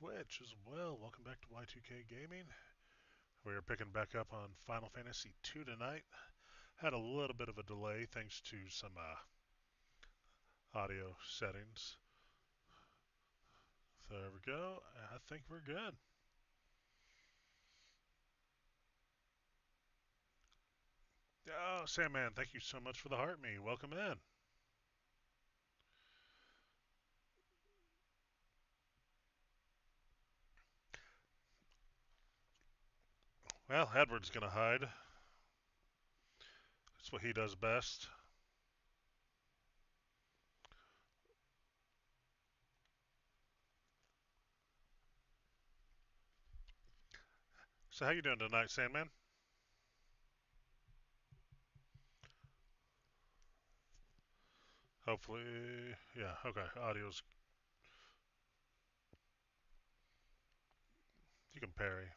Twitch as well. Welcome back to Y2K Gaming. We are picking back up on Final Fantasy II tonight. Had a little bit of a delay thanks to some audio settings. So there we go. I think we're good. Oh, Sandman, thank you so much for the heart me. Welcome in. Well, Edward's going to hide. That's what he does best. So how you doing tonight, Sandman? Hopefully, yeah, okay. Audio's, you can parry.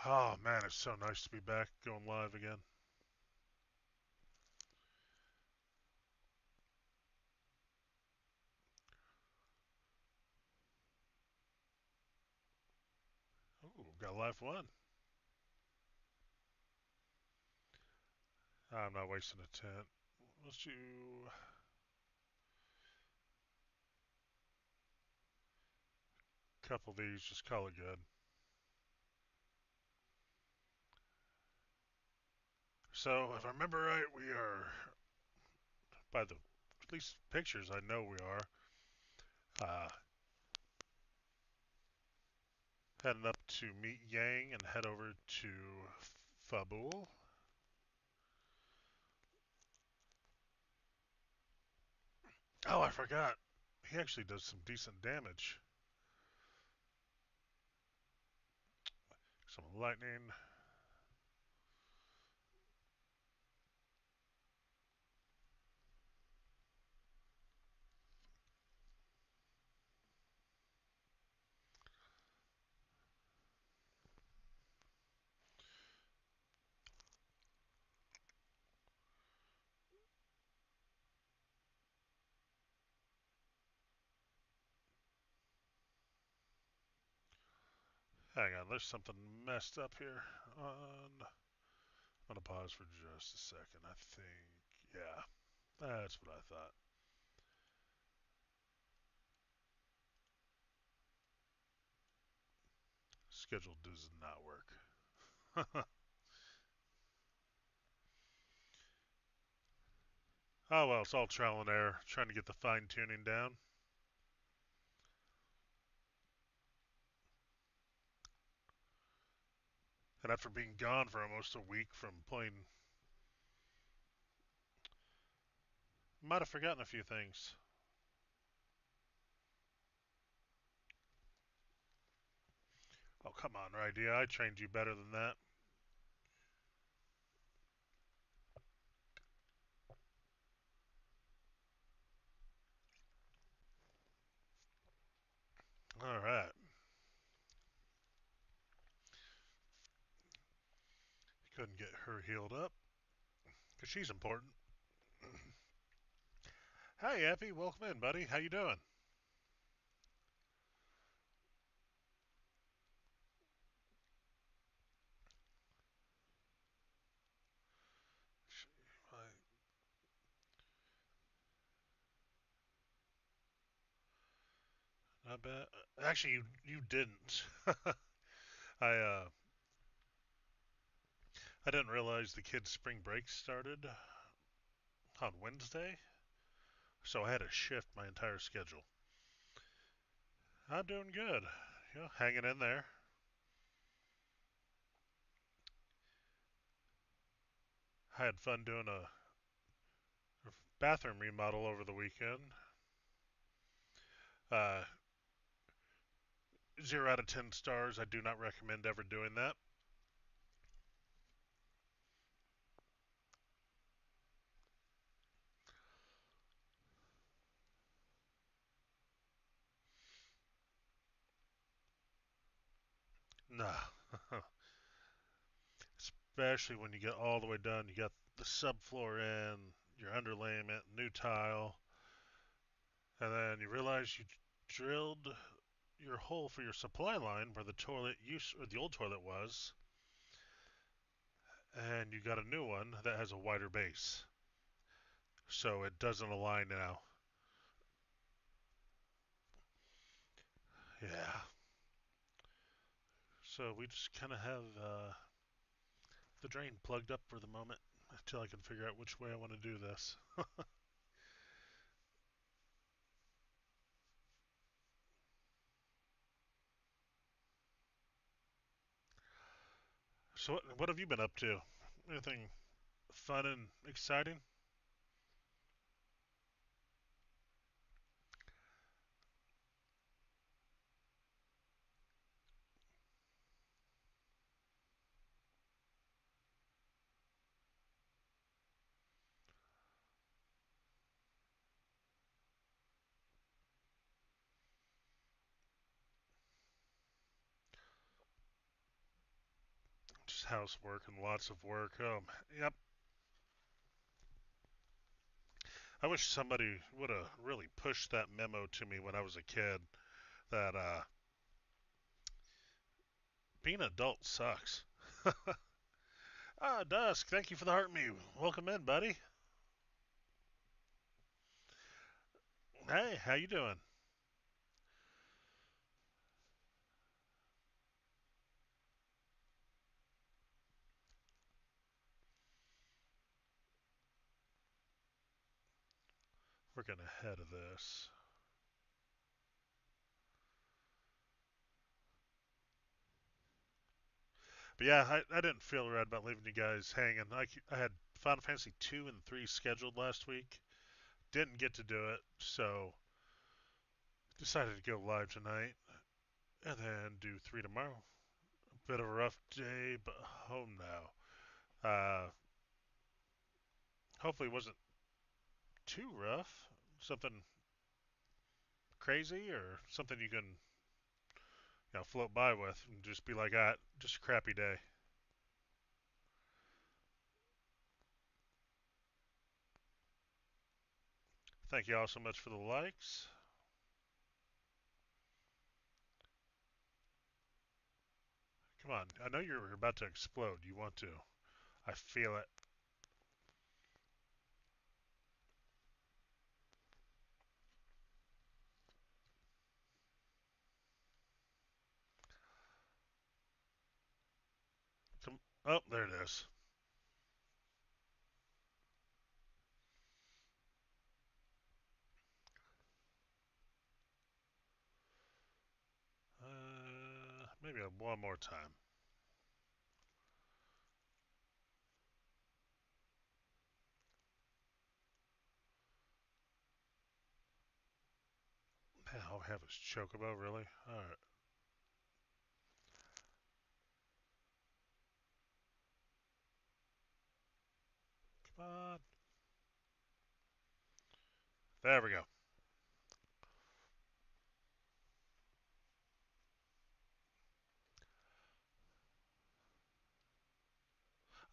Oh man, it's so nice to be back going live again. Ooh, got live one. I'm not wasting a tent. Let's do a couple of these, just call it good. So, if I remember right, we are, by the at least pictures, I know we are, uh, heading up to meet Yang and head over to Fabul. Oh, I forgot. He actually does some decent damage. Some lightning. Hang on, there's something messed up here. I'm gonna pause for just a second. I think, yeah, that's what I thought. Schedule does not work. Oh well, it's all trial and error, trying to get the fine tuning down. And after being gone for almost a week from playing, might have forgotten a few things. Oh come on, Rydia, I trained you better than that. All right, couldn't get her healed up because she's important. Hi, Epi, welcome in, buddy. How you doing? Not bad. Actually, you didn't. I I didn't realize the kids' spring break started on Wednesday, so I had to shift my entire schedule. I'm doing good. Hanging in there. I had fun doing a bathroom remodel over the weekend. Uh, 0 out of 10 stars. I do not recommend ever doing that. Nah. Especially when you get all the way done. You got the subfloor in. your underlayment, new tile, and then you realize you drilled your hole for your supply line where the toilet used or the old toilet was, and you got a new one that has a wider base, so it doesn't align now. Yeah. So we just kind of have the drain plugged up for the moment until I can figure out which way I want to do this. So what have you been up to? Anything fun and exciting? Just housework and lots of work. Yep. I wish somebody would have really pushed that memo to me when I was a kid that being an adult sucks. Dusk, thank you for the heart mute. Welcome in, buddy. Hey, how you doing? We're getting ahead of this. But yeah, I didn't feel right about leaving you guys hanging. I had Final Fantasy 2 and 3 scheduled last week. Didn't get to do it, so decided to go live tonight and then do 3 tomorrow. Bit of a rough day, but home now. Hopefully it wasn't too rough. Something crazy or something you can float by with and just be like, just a crappy day. Thank you all so much for the likes. Come on, I know you're about to explode. You want to. I feel it. Come, oh, there it is. Maybe one more time. Man, all I have is Chocobo, really? Alright, come on. There we go.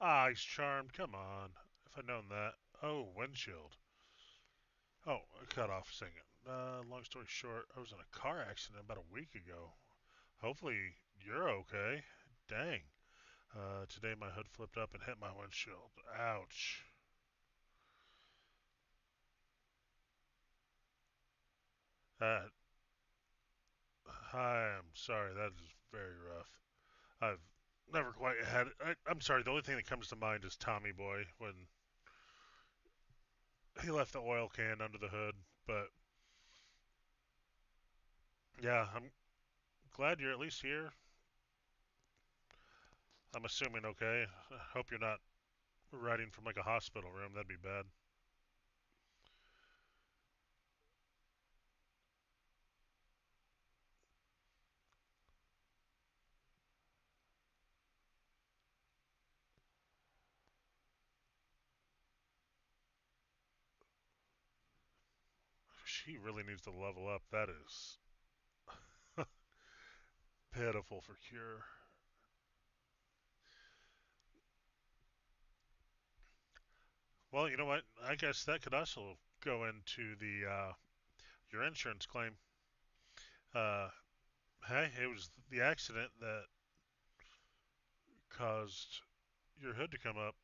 Ice Charmed, come on. If I'd known that. Oh, windshield. Oh, I cut off singing. Long story short, I was in a car accident about a week ago. Hopefully, you're okay. Dang. Today my hood flipped up and hit my windshield. Ouch. That, I am sorry. That is very rough. I've never quite had it. I'm sorry. The only thing that comes to mind is Tommy Boy when he left the oil can under the hood. But yeah, I'm glad you're at least here. I'm assuming okay. I hope you're not riding from like a hospital room. That'd be bad. She really needs to level up. That is pitiful for Cure. Well, you know what? I guess that could also go into the your insurance claim. Uh, hey, it was the accident that caused your hood to come up.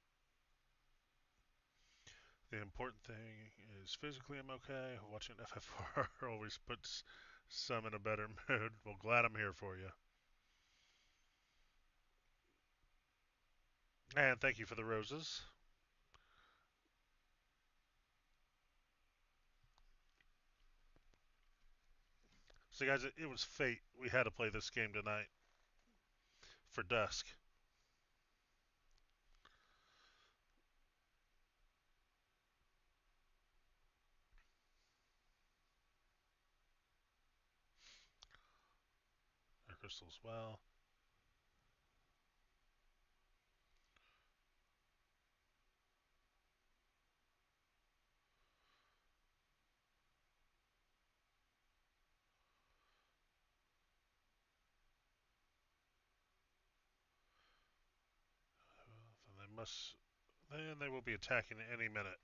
The important thing is physically I'm okay. Watching FF4 always puts some in a better mood. Well, glad I'm here for you. And thank you for the roses. So, guys, it was fate. We had to play this game tonight for dusk. Our crystals, well. Then they must. Then they will be attacking any minute.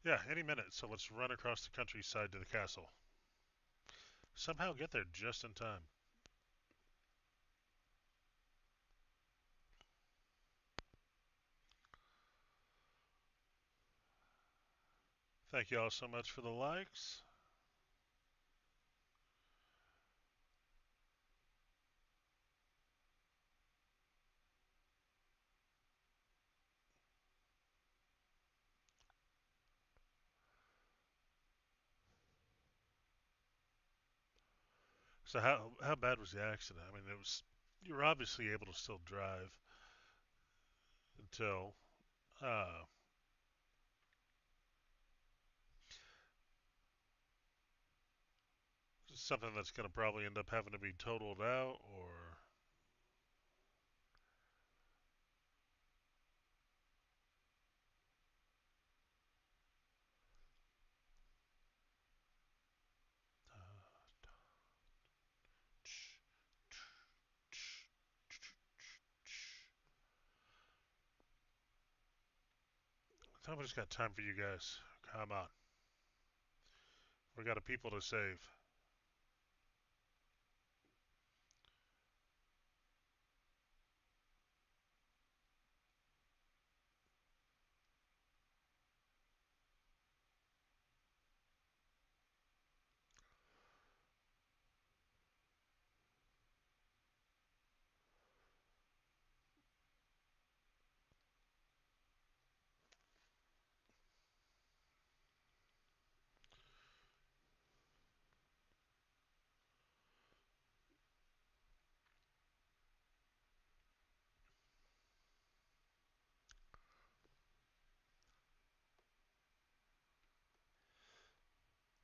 Yeah, any minute. So let's run across the countryside to the castle. Somehow get there just in time. Thank you all so much for the likes. So how bad was the accident? I mean, it was you were obviously able to still drive until uh, something that's going to probably end up having to be totaled out, or nobody's got time for you guys. Come on, we got a people to save.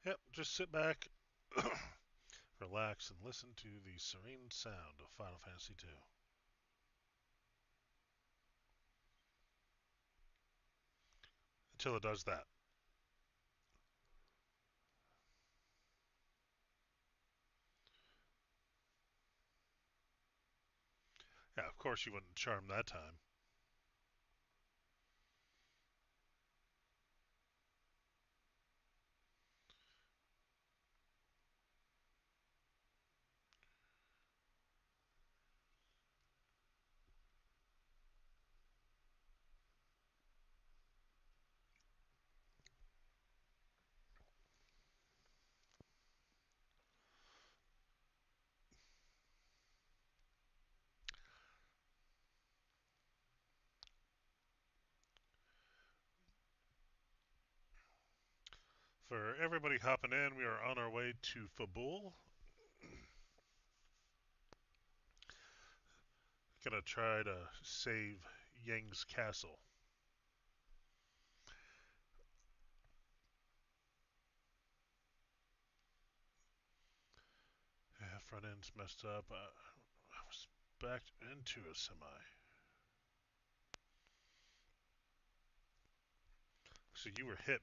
Yep, just sit back, relax, and listen to the serene sound of Final Fantasy II. Until it does that. Yeah, of course you wouldn't charm that time. For everybody hopping in, we are on our way to Fabul. Gonna try to save Yang's castle. Yeah, front end's messed up. I was backed into a semi. So you were hit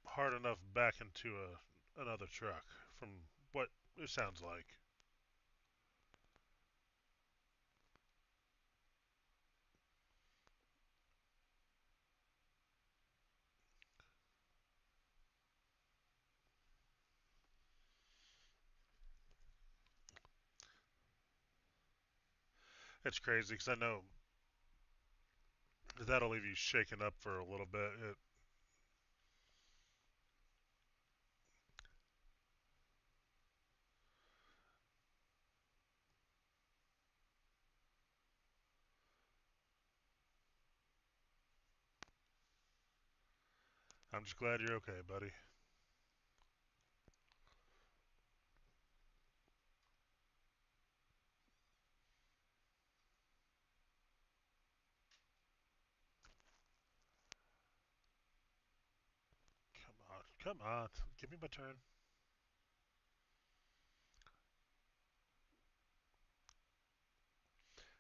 hard enough back into another truck, from what it sounds like. It's crazy because I know that'll leave you shaken up for a little bit. I'm just glad you're okay, buddy. Come on, come on. Give me my turn.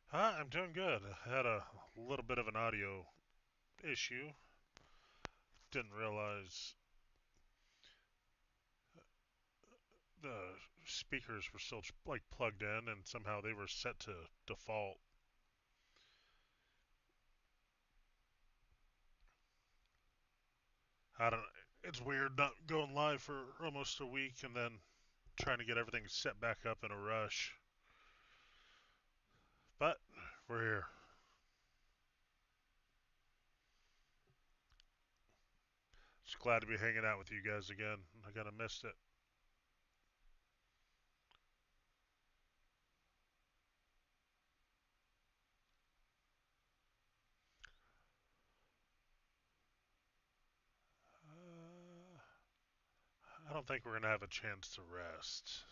Huh, I'm doing good. I had a little bit of an audio issue. Didn't realize the speakers were still like plugged in, and somehow they were set to default. I don't. It's weird not going live for almost a week and then trying to get everything set back up in a rush. But we're here. Just glad to be hanging out with you guys again. I kind of missed it. Uh, I don't think we're gonna have a chance to rest.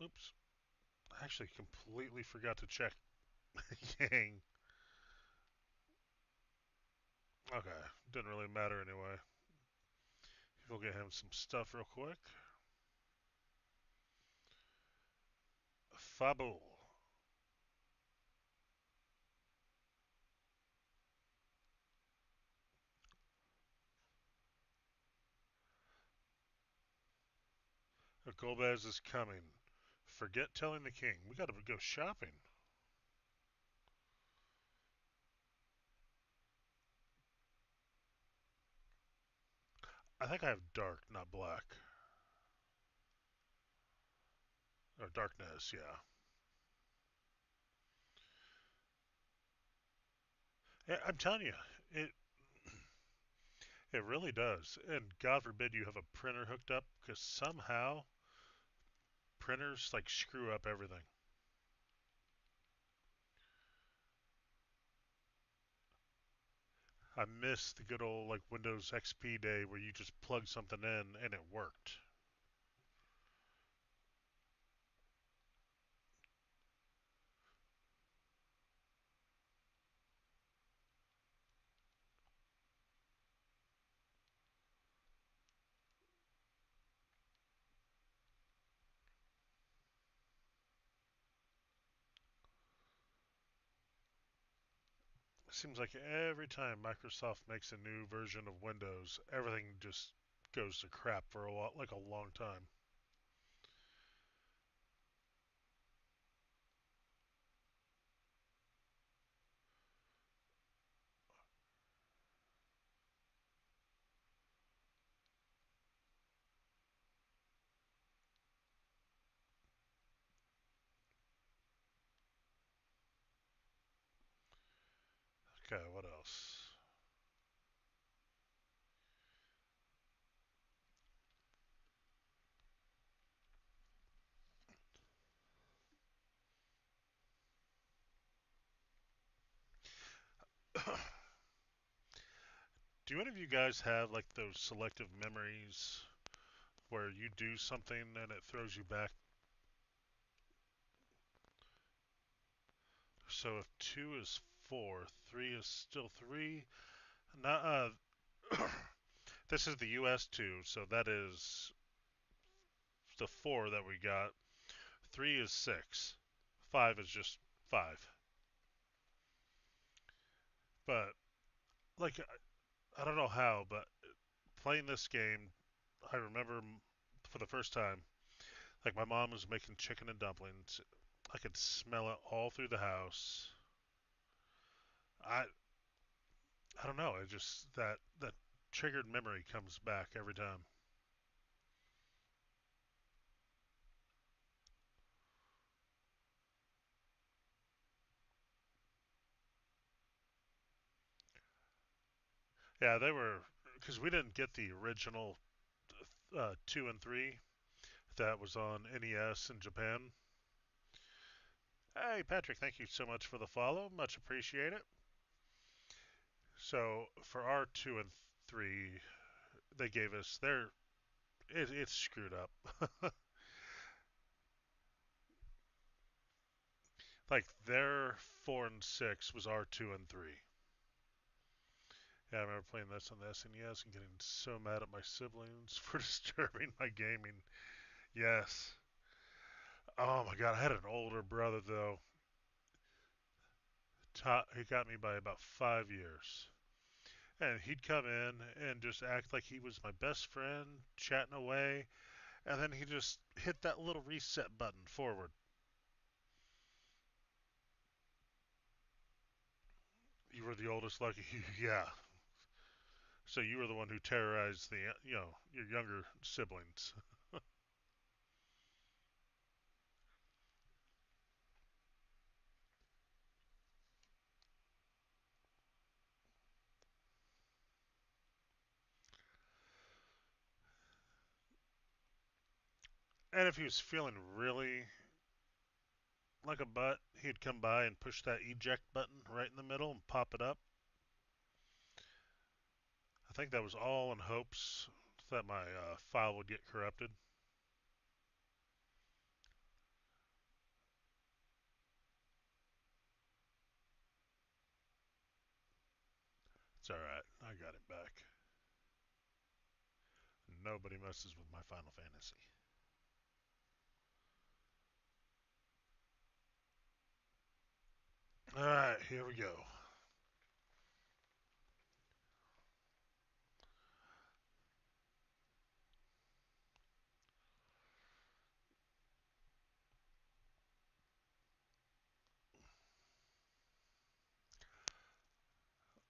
Oops. I actually completely forgot to check Yang. Okay, didn't really matter anyway. We'll get him some stuff real quick. Fabul. Golbez is coming. Forget telling the king. We gotta go shopping. I think I have dark, not black. Or darkness, yeah. I'm telling you, it it really does. And God forbid you have a printer hooked up, because somehow printers like screw up everything. I miss the good old like Windows XP day where you just plug something in and it worked. It seems like every time Microsoft makes a new version of Windows, everything just goes to crap for like a long time. Okay, what else? Do any of you guys have like those selective memories where you do something and it throws you back? So if 2 is 4, 3 is still 3. Not, this is the US 2, so that is the 4 that we got. 3 is 6. 5 is just 5. But, like, I don't know how, but playing this game, I remember for the first time, like, my mom was making chicken and dumplings. I could smell it all through the house. I I don't know. I just that triggered memory comes back every time. Yeah, they were because we didn't get the original 2 and 3 that was on NES in Japan. Hey, Patrick, thank you so much for the follow. Much appreciate it. So for our 2 and 3, they gave us it's screwed up. Like their 4 and 6 was our 2 and 3. Yeah, I remember playing this on the SNES and getting so mad at my siblings for disturbing my gaming. Yes. Oh my god, I had an older brother though. He got me by about 5 years. And he'd come in and just act like he was my best friend, chatting away, and then he just hit that little reset button forward. You were the oldest, lucky. Yeah. So you were the one who terrorized your younger siblings. And if he was feeling really like a butt, he'd come by and push that eject button right in the middle and pop it up. I think that was all in hopes that my file would get corrupted. It's alright, I got it back. Nobody messes with my Final Fantasy. Alright, here we go.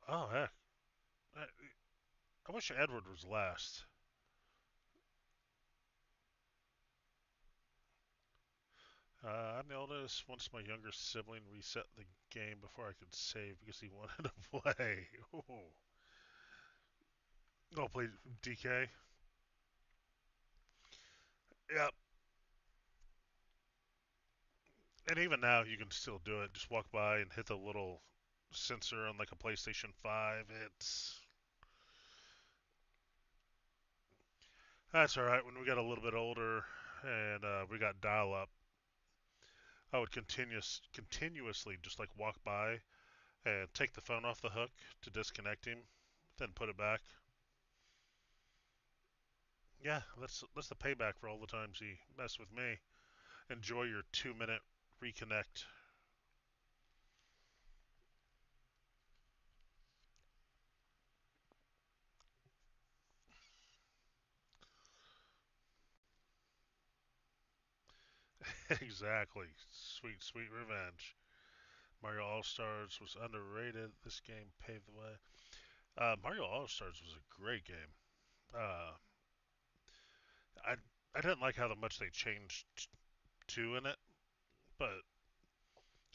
Oh, heck. I, I wish Edward was last. I'm the oldest. Once my younger sibling reset the game before I could save because he wanted to play. Ooh. Oh, please, DK. Yep. And even now, you can still do it. Just walk by and hit the little sensor on like a PlayStation 5. That's all right. When we got a little bit older and we got dial up, I would continuously just like walk by and take the phone off the hook to disconnect him, then put it back. Yeah, that's the payback for all the times he messed with me. Enjoy your 2 minute reconnect. Exactly. Sweet, sweet revenge. Mario All Stars was underrated. This game paved the way. Mario All Stars was a great game. Uh, I I didn't like how much they changed two in it, but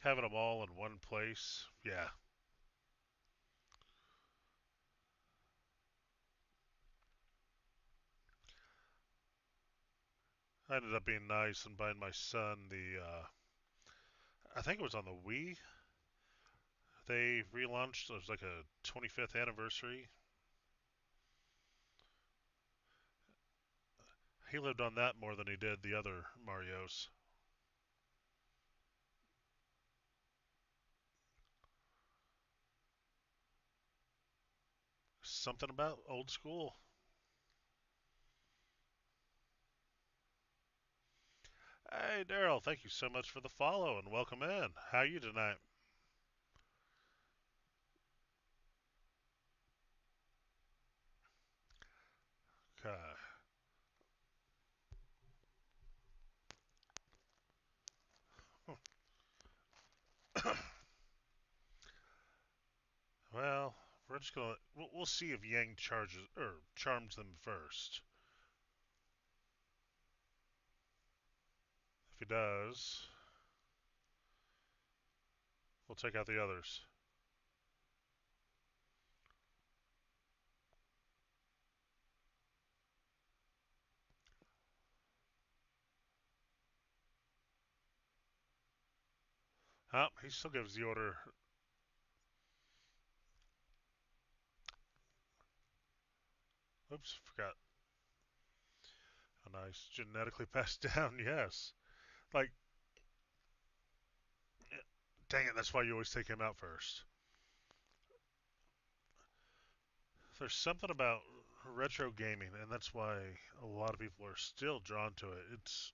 having them all in one place, yeah, I ended up being nice and buying my son I think it was on the Wii. They relaunched. It was like a 25th anniversary. He lived on that more than he did the other Mario's. Something about old school. Hey, Daryl, thank you so much for the follow and welcome in. How are you tonight? Okay. Well, we're just gonna we'll see if Yang charges or charms them first. If he does, we'll take out the others. Oh, he still gives the order. Oops, forgot. A nice genetically passed down, yes. Like, dang it, that's why you always take him out first. There's something about retro gaming, and that's why a lot of people are still drawn to it. It's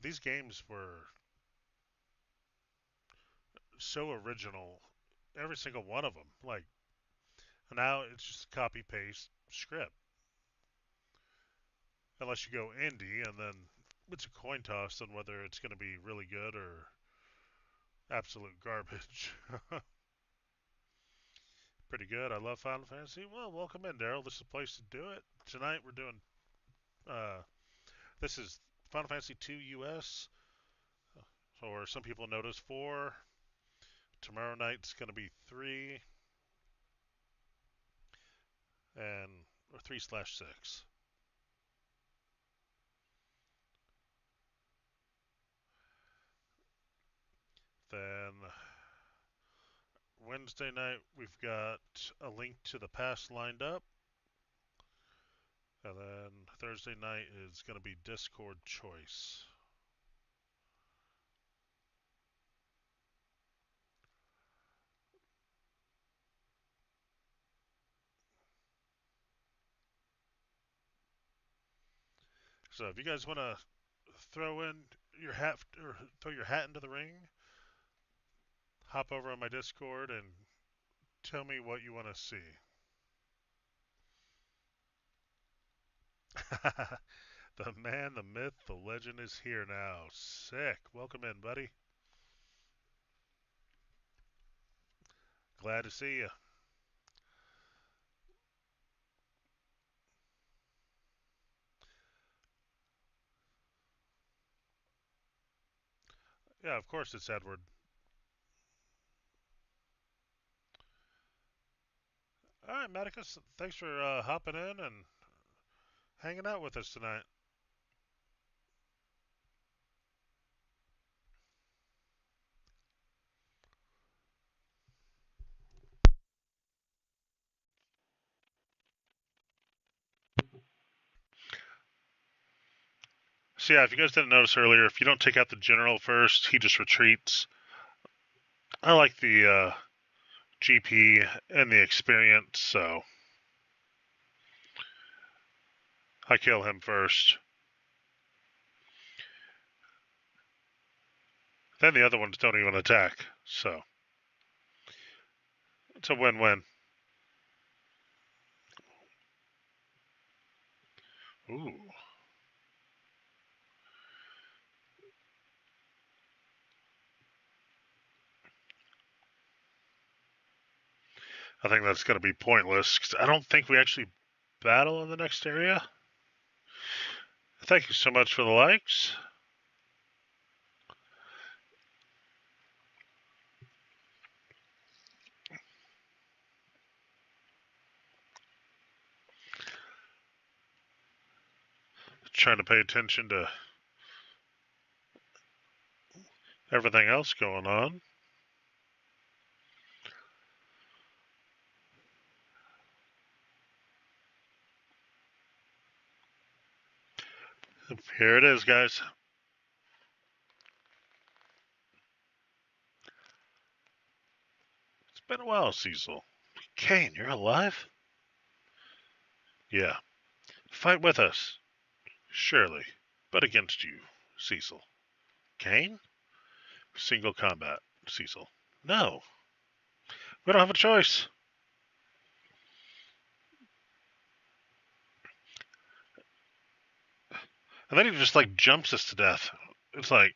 these games were so original, every single one of them. Like now, it's just a copy paste script, unless you go indie, and then it's a coin toss on whether it's going to be really good or absolute garbage. Pretty good. I love Final Fantasy. Well, welcome in, Daryl. This is the place to do it. Tonight we're doing. Uh, this is Final Fantasy 2 US, or some people notice 4. Tomorrow night's going to be 3 and or 3/6. Then Wednesday night we've got A Link to the Past lined up, and then Thursday night is going to be Discord Choice. So if you guys want to throw in your hat or throw your hat into the ring, hop over on my Discord and tell me what you want to see. The man, the myth, the legend is here now. Sick. Welcome in, buddy. Glad to see you. Yeah, of course it's Edward. All right, Medicus, thanks for hopping in and hanging out with us tonight. So yeah, if you guys didn't notice earlier, if you don't take out the general first, he just retreats. I like the GP and the experience, so I kill him first. Then the other ones don't even attack, so it's a win-win. Ooh. I think that's going to be pointless, because I don't think we actually battle in the next area. Thank you so much for the likes. Trying to pay attention to everything else going on. Here it is, guys. It's been a while, Cecil. Kane, you're alive? Yeah. Fight with us. Surely. But against you, Cecil. Kane? Single combat, Cecil. No. We don't have a choice. And then he just like jumps us to death. It's like,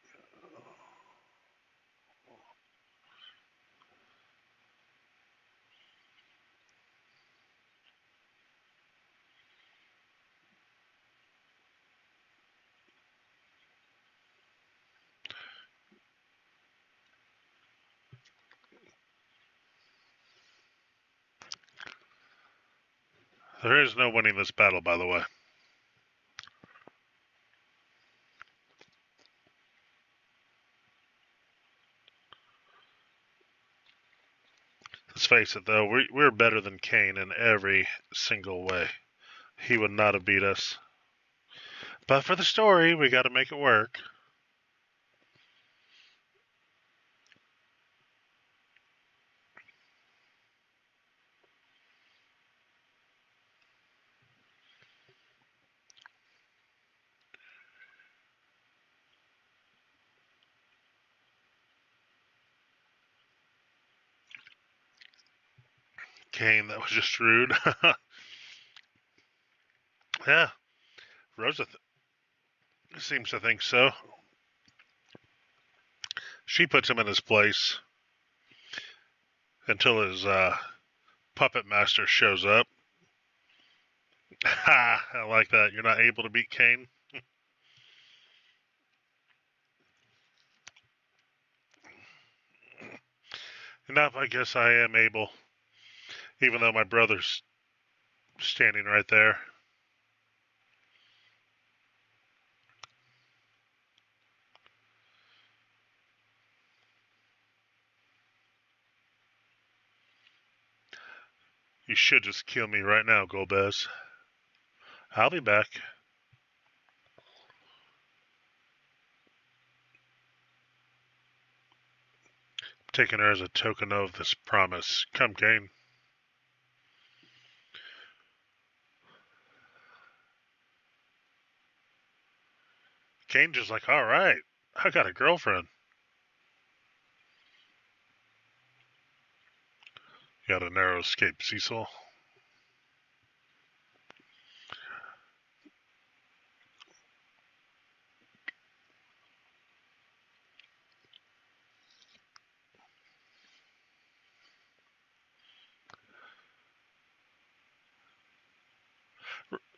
There is no winning this battle, by the way. Let's face it, though, we're better than Kane in every single way. He would not have beat us. But for the story, we got to make it work. Kane, that was just rude. Yeah, Rosa seems to think so. She puts him in his place until his puppet master shows up. Ha! I like that. You're not able to beat Kane. Enough, I guess I am able, even though my brother's standing right there. You should just kill me right now, Golbez. I'll be back. Taking her as a token of this promise. Come, Kane. Kane just like, all right, I got a girlfriend. You got a narrow escape, Cecil.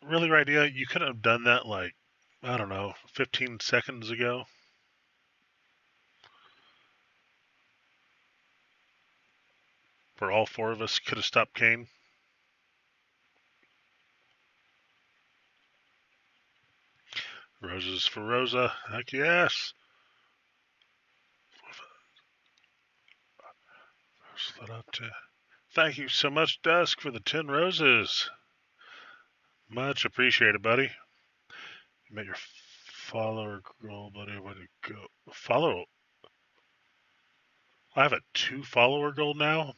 Really, Radia, you could have done that like, I don't know, 15 seconds ago. Where all four of us could have stopped Kane. Roses for Rosa. Heck yes. Thank you so much, Dusk, for the 10 roses. Much appreciated, buddy. You met your follower goal, buddy. Way to go. Follow. I have a 2 follower goal now.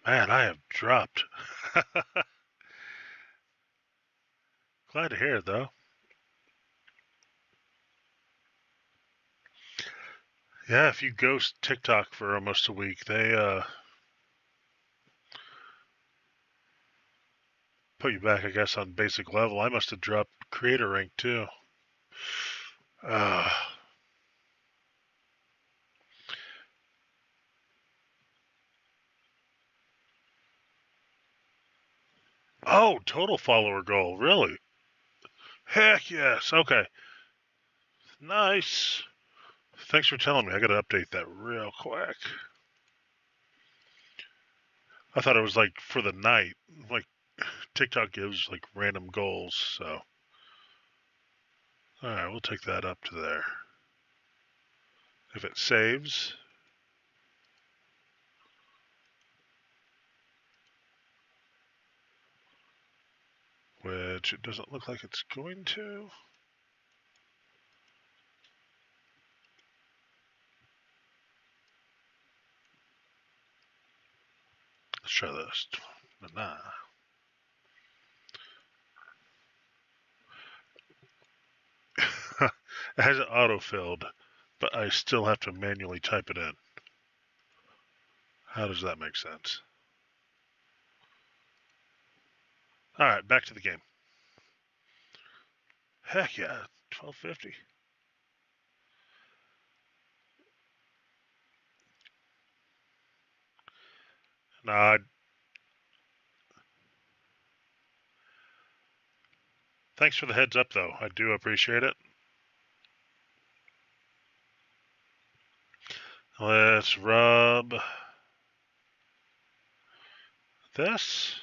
Man, I have dropped. Glad to hear it, though. Yeah, if you ghost TikTok for almost a week, they put you back, I guess, on basic level. I must have dropped creator rank, too. Oh, total follower goal, really? Heck yes. Okay. Nice. Thanks for telling me. I gotta update that real quick. I thought it was like for the night. Like TikTok gives like random goals, so. Alright, we'll take that up to there. If it saves. Which it doesn't look like it's going to. Let's try this. Nah. It has it auto-filled, but I still have to manually type it in. How does that make sense? Alright, back to the game. Heck yeah, 1250. Nah, thanks for the heads up, though. I do appreciate it. Let's rub this.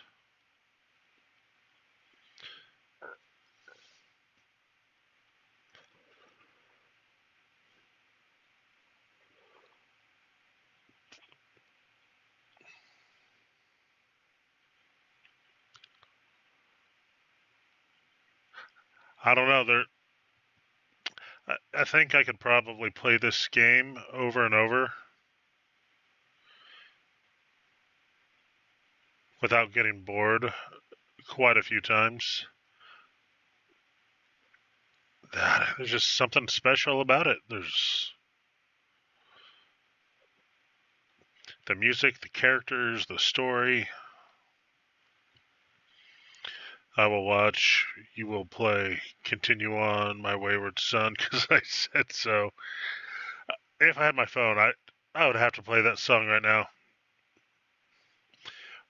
I don't know. I think I could probably play this game over and over without getting bored quite a few times. There's just something special about it. There's the music, the characters, the story. I will watch, you will play, continue on, my wayward son, because I said so. If I had my phone, I would have to play that song right now.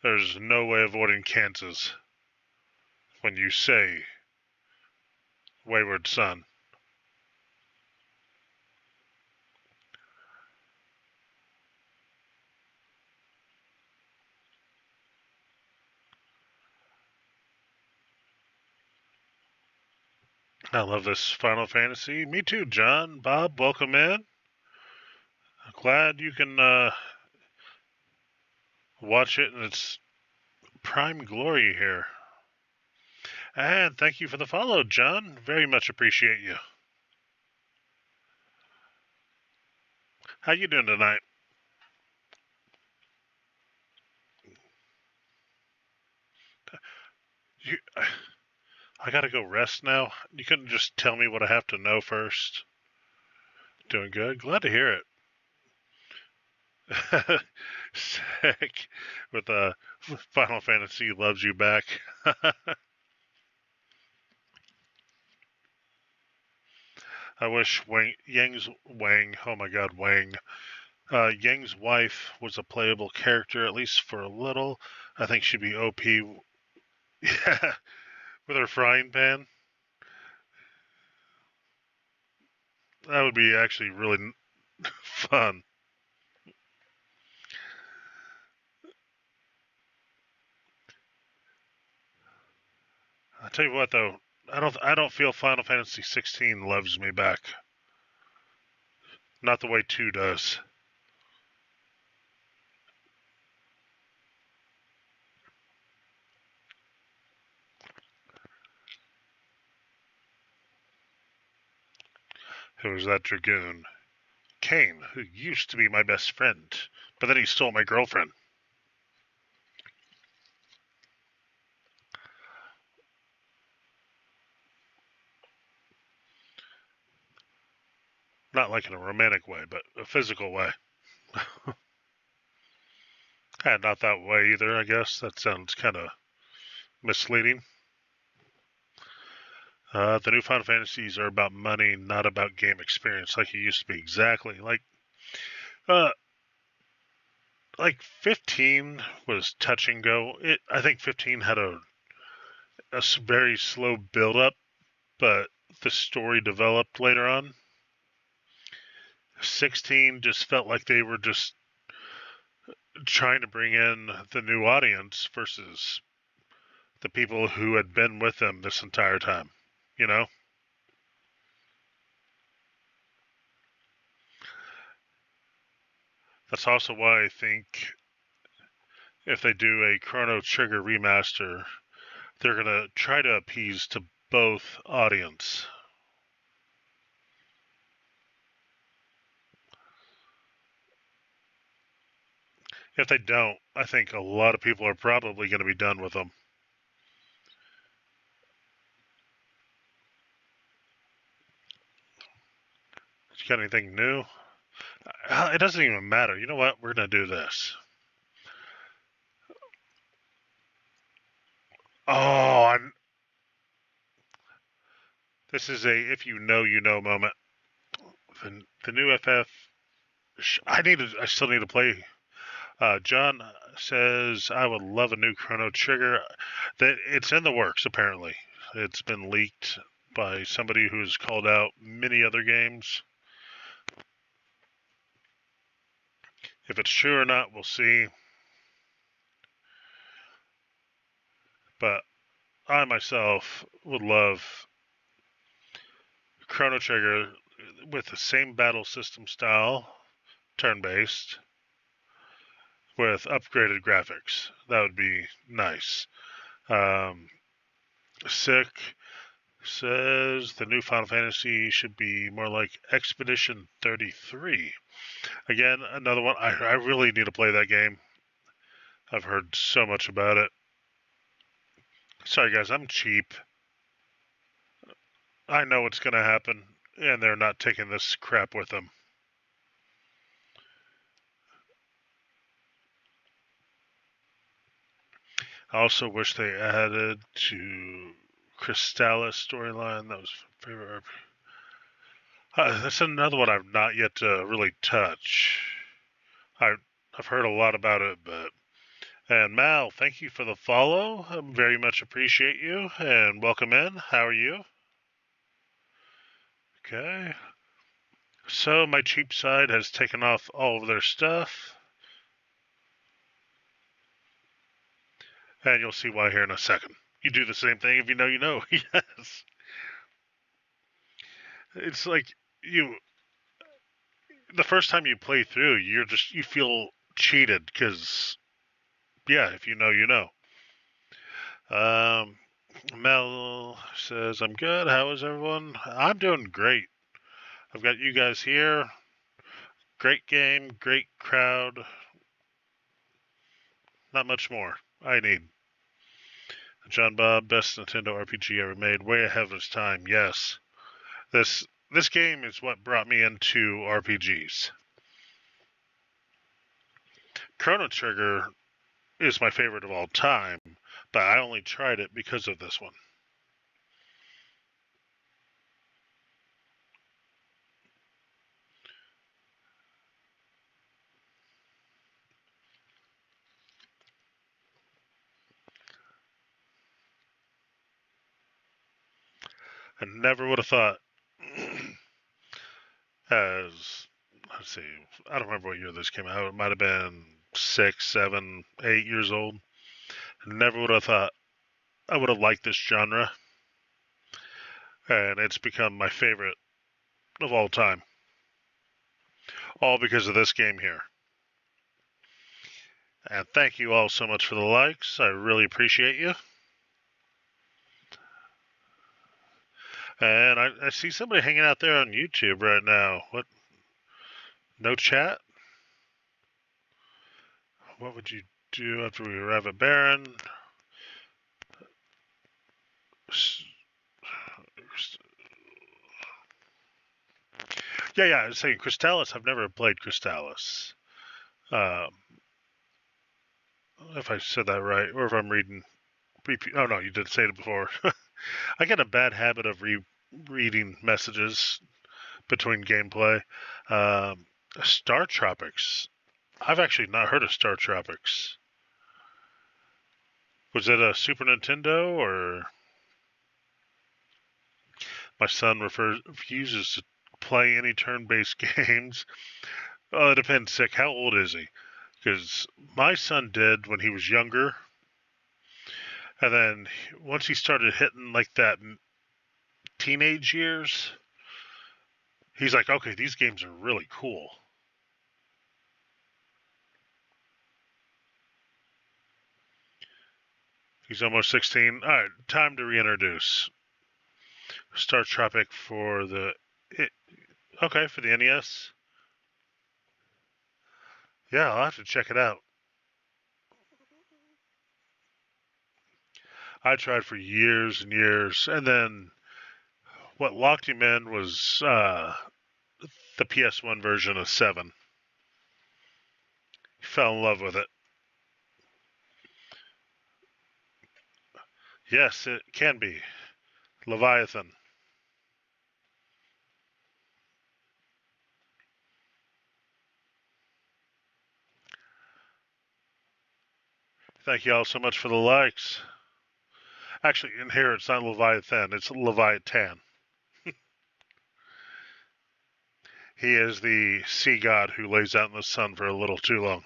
There's no way avoiding Kansas when you say wayward son. I love this Final Fantasy. Me too, John. Bob, welcome in. I'm glad you can watch it in its prime glory here. And thank you for the follow, John. Very much appreciate you. How you doing tonight? You, I gotta go rest now. You couldn't just tell me what I have to know first. Doing good. Glad to hear it. Sick with Final Fantasy loves you back. I wish Yang's wife was a playable character at least for a little. I think she'd be OP. Yeah, with her frying pan. That would be actually really fun. I tell you what, though, I don't feel Final Fantasy 16 loves me back. Not the way 2 does. Who was that dragoon? Kane, who used to be my best friend, but then he stole my girlfriend. Not like in a romantic way, but a physical way. Not that way either, I guess. That sounds kind of misleading. The new Final Fantasies are about money, not about game experience, like it used to be. Exactly. Uh, like 15 was touch and go. I think 15 had a very slow build up, but the story developed later on. 16 just felt like they were just trying to bring in the new audience versus the people who had been with them this entire time, you know? That's also why I think if they do a Chrono Trigger remaster, they're going to try to appease to both audience. If they don't, I think a lot of people are probably going to be done with them. You got anything new? It doesn't even matter. You know what? We're going to do this. Oh, this is a if you know, you know moment. The new FF. I still need to play. John says I would love a new Chrono Trigger. That it's in the works apparently. It's been leaked by somebody who's called out many other games. If it's true or not, we'll see. But I myself would love Chrono Trigger with the same battle system style, turn-based, with upgraded graphics. That would be nice. Sick. Says the new Final Fantasy should be more like Expedition 33. Again, another one. I really need to play that game. I've heard so much about it. Sorry, guys, I'm cheap. I know what's going to happen, and they're not taking this crap with them. I also wish they added to Crystallis storyline. That was my favorite. That's another one I've not yet really touched. I've heard a lot about it, but and Mal, thank you for the follow. I very much appreciate you and welcome in. How are you? Okay. So my cheap side has taken off all of their stuff, and you'll see why here in a second. You do the same thing if you know you know. Yes. It's like you the first time you play through, you feel cheated because yeah, if you know, you know. Um, Mel says, I'm good. How is everyone? I'm doing great. I've got you guys here. Great game, great crowd. Not much more I need. John Bob, best Nintendo RPG ever made. Way ahead of its time. Yes. This game is what brought me into RPGs. Chrono Trigger is my favorite of all time, but I only tried it because of this one. I never would have thought as let's see, I don't remember what year this came out. It might have been 6, 7, 8 years old. I never would have thought I would have liked this genre, and it's become my favorite of all time. All because of this game here. And thank you all so much for the likes. I really appreciate you. And I see somebody hanging out there on YouTube right now. What? No chat? What would you do after we arrive at Baron? Yeah, I was saying Crystallis. I've never played Crystallis. Um, if I said that right, or if I'm reading. Oh no, you did say it before. I get a bad habit of reading messages between gameplay. Um, Star Tropics. I've actually not heard of Star Tropics. Was it a Super Nintendo or? My son refuses to play any turn-based games. It depends. Sick. How old is he? Because my son did when he was younger, and then once he started hitting like that teenage years, he's like, okay, these games are really cool. He's almost 16. All right, time to reintroduce Star Tropic for the for the NES. Yeah, I'll have to check it out. I tried for years and years, and then what locked him in was the PS1 version of 7. He fell in love with it. Yes, it can be. Leviathan. Thank you all so much for the likes. Actually, in here it's not Leviathan, it's Leviatan. He is the sea god who lays out in the sun for a little too long.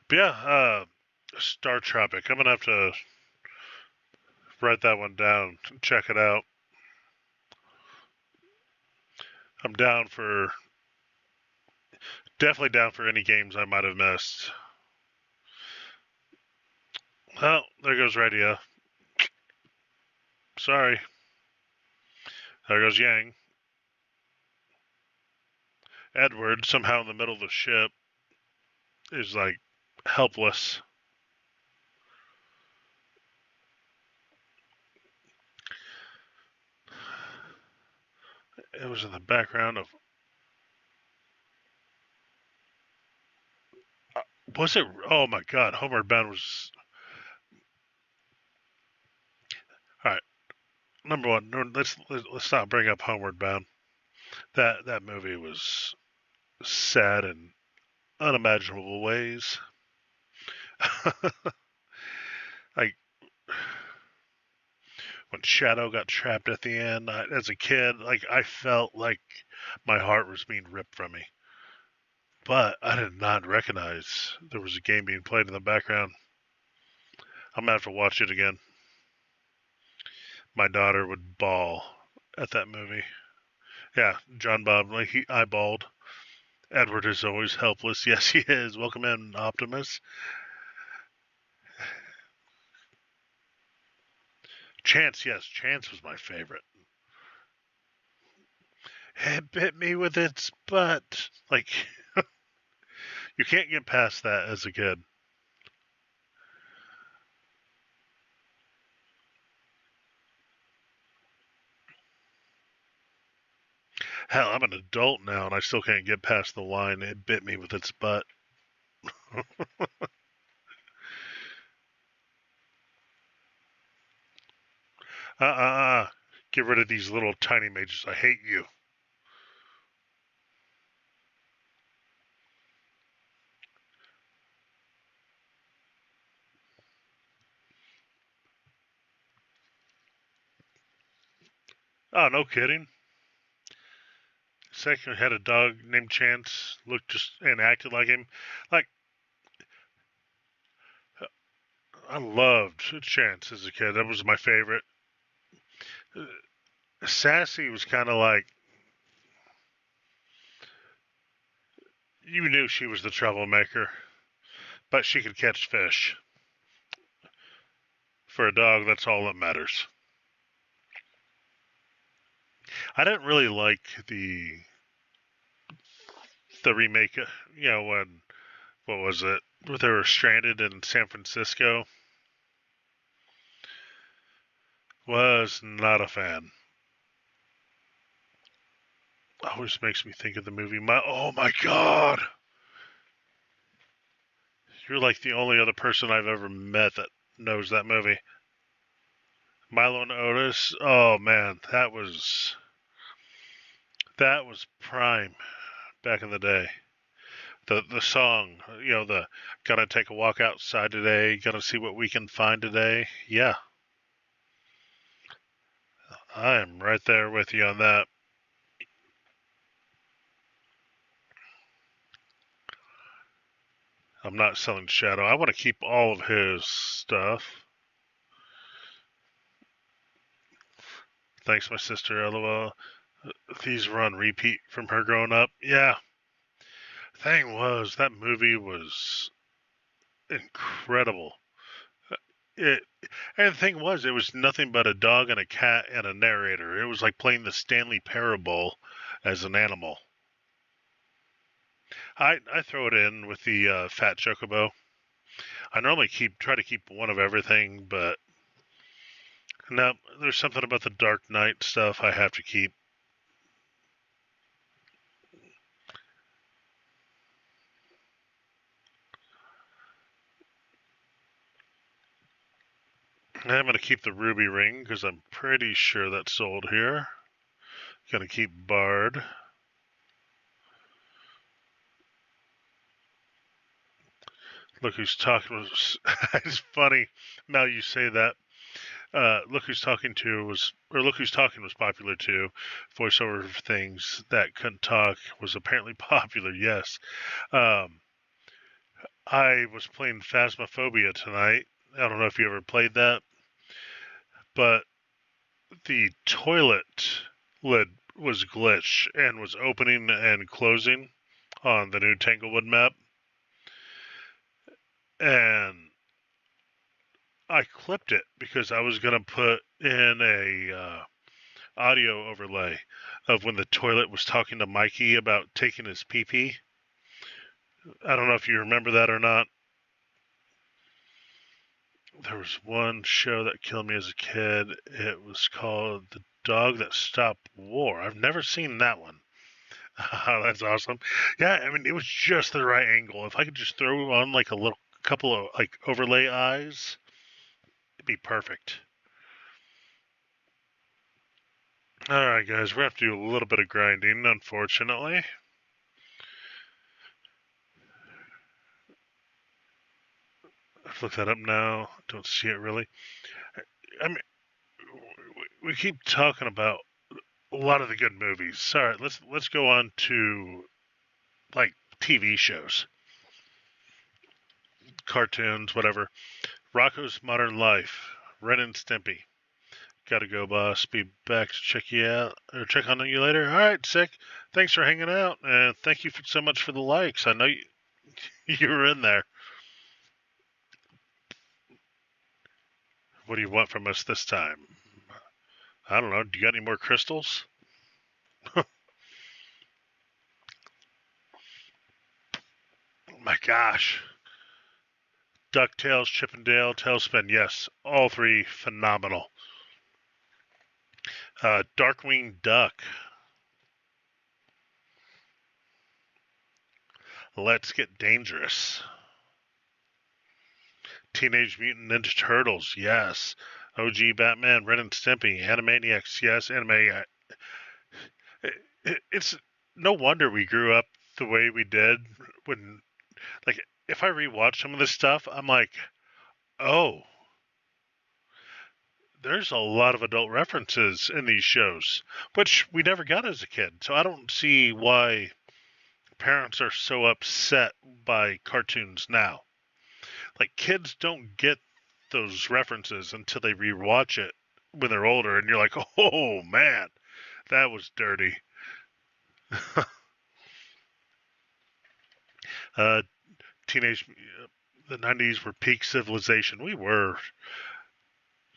But yeah, Star Tropic. I'm gonna have to write that one down and check it out. I'm down for Definitely down for any games I might have missed. Oh, there goes radio. Sorry. There goes Yang. Edward, somehow in the middle of the ship, is like helpless. It was in the background of. Was it? Oh my God! Homeward Bound was. All right. Number one. Let's not bring up Homeward Bound. That movie was sad in unimaginable ways. Like when Shadow got trapped at the end, as a kid, like I felt like my heart was being ripped from me. But I did not recognize there was a game being played in the background. I'm gonna have to watch it again. My daughter would bawl at that movie. Yeah, John Bob, like he eyeballed. Edward is always helpless. Yes, he is. Welcome in, Optimus. Chance, yes, Chance was my favorite. It bit me with its butt. Like, you can't get past that as a kid. Hell, I'm an adult now and I still can't get past the line, it bit me with its butt. Uh. Get rid of these little tiny mages. I hate you. Oh, no kidding. Second had a dog named Chance, looked just and acted like him. Like, I loved Chance as a kid. That was my favorite. Sassy was kind of like, you knew she was the troublemaker, but she could catch fish. For a dog, that's all that matters. I didn't really like the remake. When what was it? They were stranded in San Francisco. Was not a fan. Always makes me think of the movie. Oh my God! You're like the only other person I've ever met that knows that movie. Milon Otis. Oh man, that was prime back in the day. The song, the gonna take a walk outside today, gonna see what we can find today. Yeah, I am right there with you on that. I'm not selling Shadow. I want to keep all of his stuff. Thanks, my sister. LOL. These were on repeat from her growing up. Yeah. Thing was, that movie was incredible. It and the thing was, it was nothing but a dog and a cat and a narrator. It was like playing the Stanley Parable as an animal. I throw it in with the fat chocobo. I normally try to keep one of everything, but no, there's something about the Dark Knight stuff I have to keep. I'm going to keep the ruby ring because I'm pretty sure that's sold here. Going to keep Bard. Look who's talking. It's funny now you say that. Look who's talking to Look who's talking was popular too. Voiceover things that couldn't talk was apparently popular. Yes. Um, I was playing Phasmophobia tonight. I don't know if you ever played that, but the toilet lid was glitched and was opening and closing on the new Tanglewood map, and I clipped it because I was gonna put in a audio overlay of when the toilet was talking to Mikey about taking his pee-pee. I don't know if you remember that or not. There was one show that killed me as a kid. It was called The Dog That Stopped War. I've never seen that one. That's awesome. Yeah, I mean, it was just the right angle. If I could just throw on like a little couple of like overlay eyes, it'd be perfect. All right, guys, we have to do a little bit of grinding, unfortunately. I've looked that up now. Don't see it really. I mean, we keep talking about a lot of the good movies. All right, let's go on to like TV shows, cartoons, whatever. Rocco's Modern Life, Ren and Stimpy. Gotta go, boss. Be back to check you out or check on you later. All right, sick. Thanks for hanging out, and thank you so much for the likes. I know you were in there. What do you want from us this time? I don't know. Do you got any more crystals? Oh my gosh. DuckTales, Chip and Dale, Tailspin. Yes, all three phenomenal. Darkwing Duck. Let's Get Dangerous. Teenage Mutant Ninja Turtles. Yes. OG Batman, Ren and Stimpy, Animaniacs. Yes, anime. It's no wonder we grew up the way we did. When, like, if I rewatch some of this stuff, I'm like, oh, there's a lot of adult references in these shows, which we never got as a kid. So I don't see why parents are so upset by cartoons now. Like, kids don't get those references until they rewatch it when they're older, and you're like, oh man, that was dirty. Teenage, the 90s were peak civilization. We were.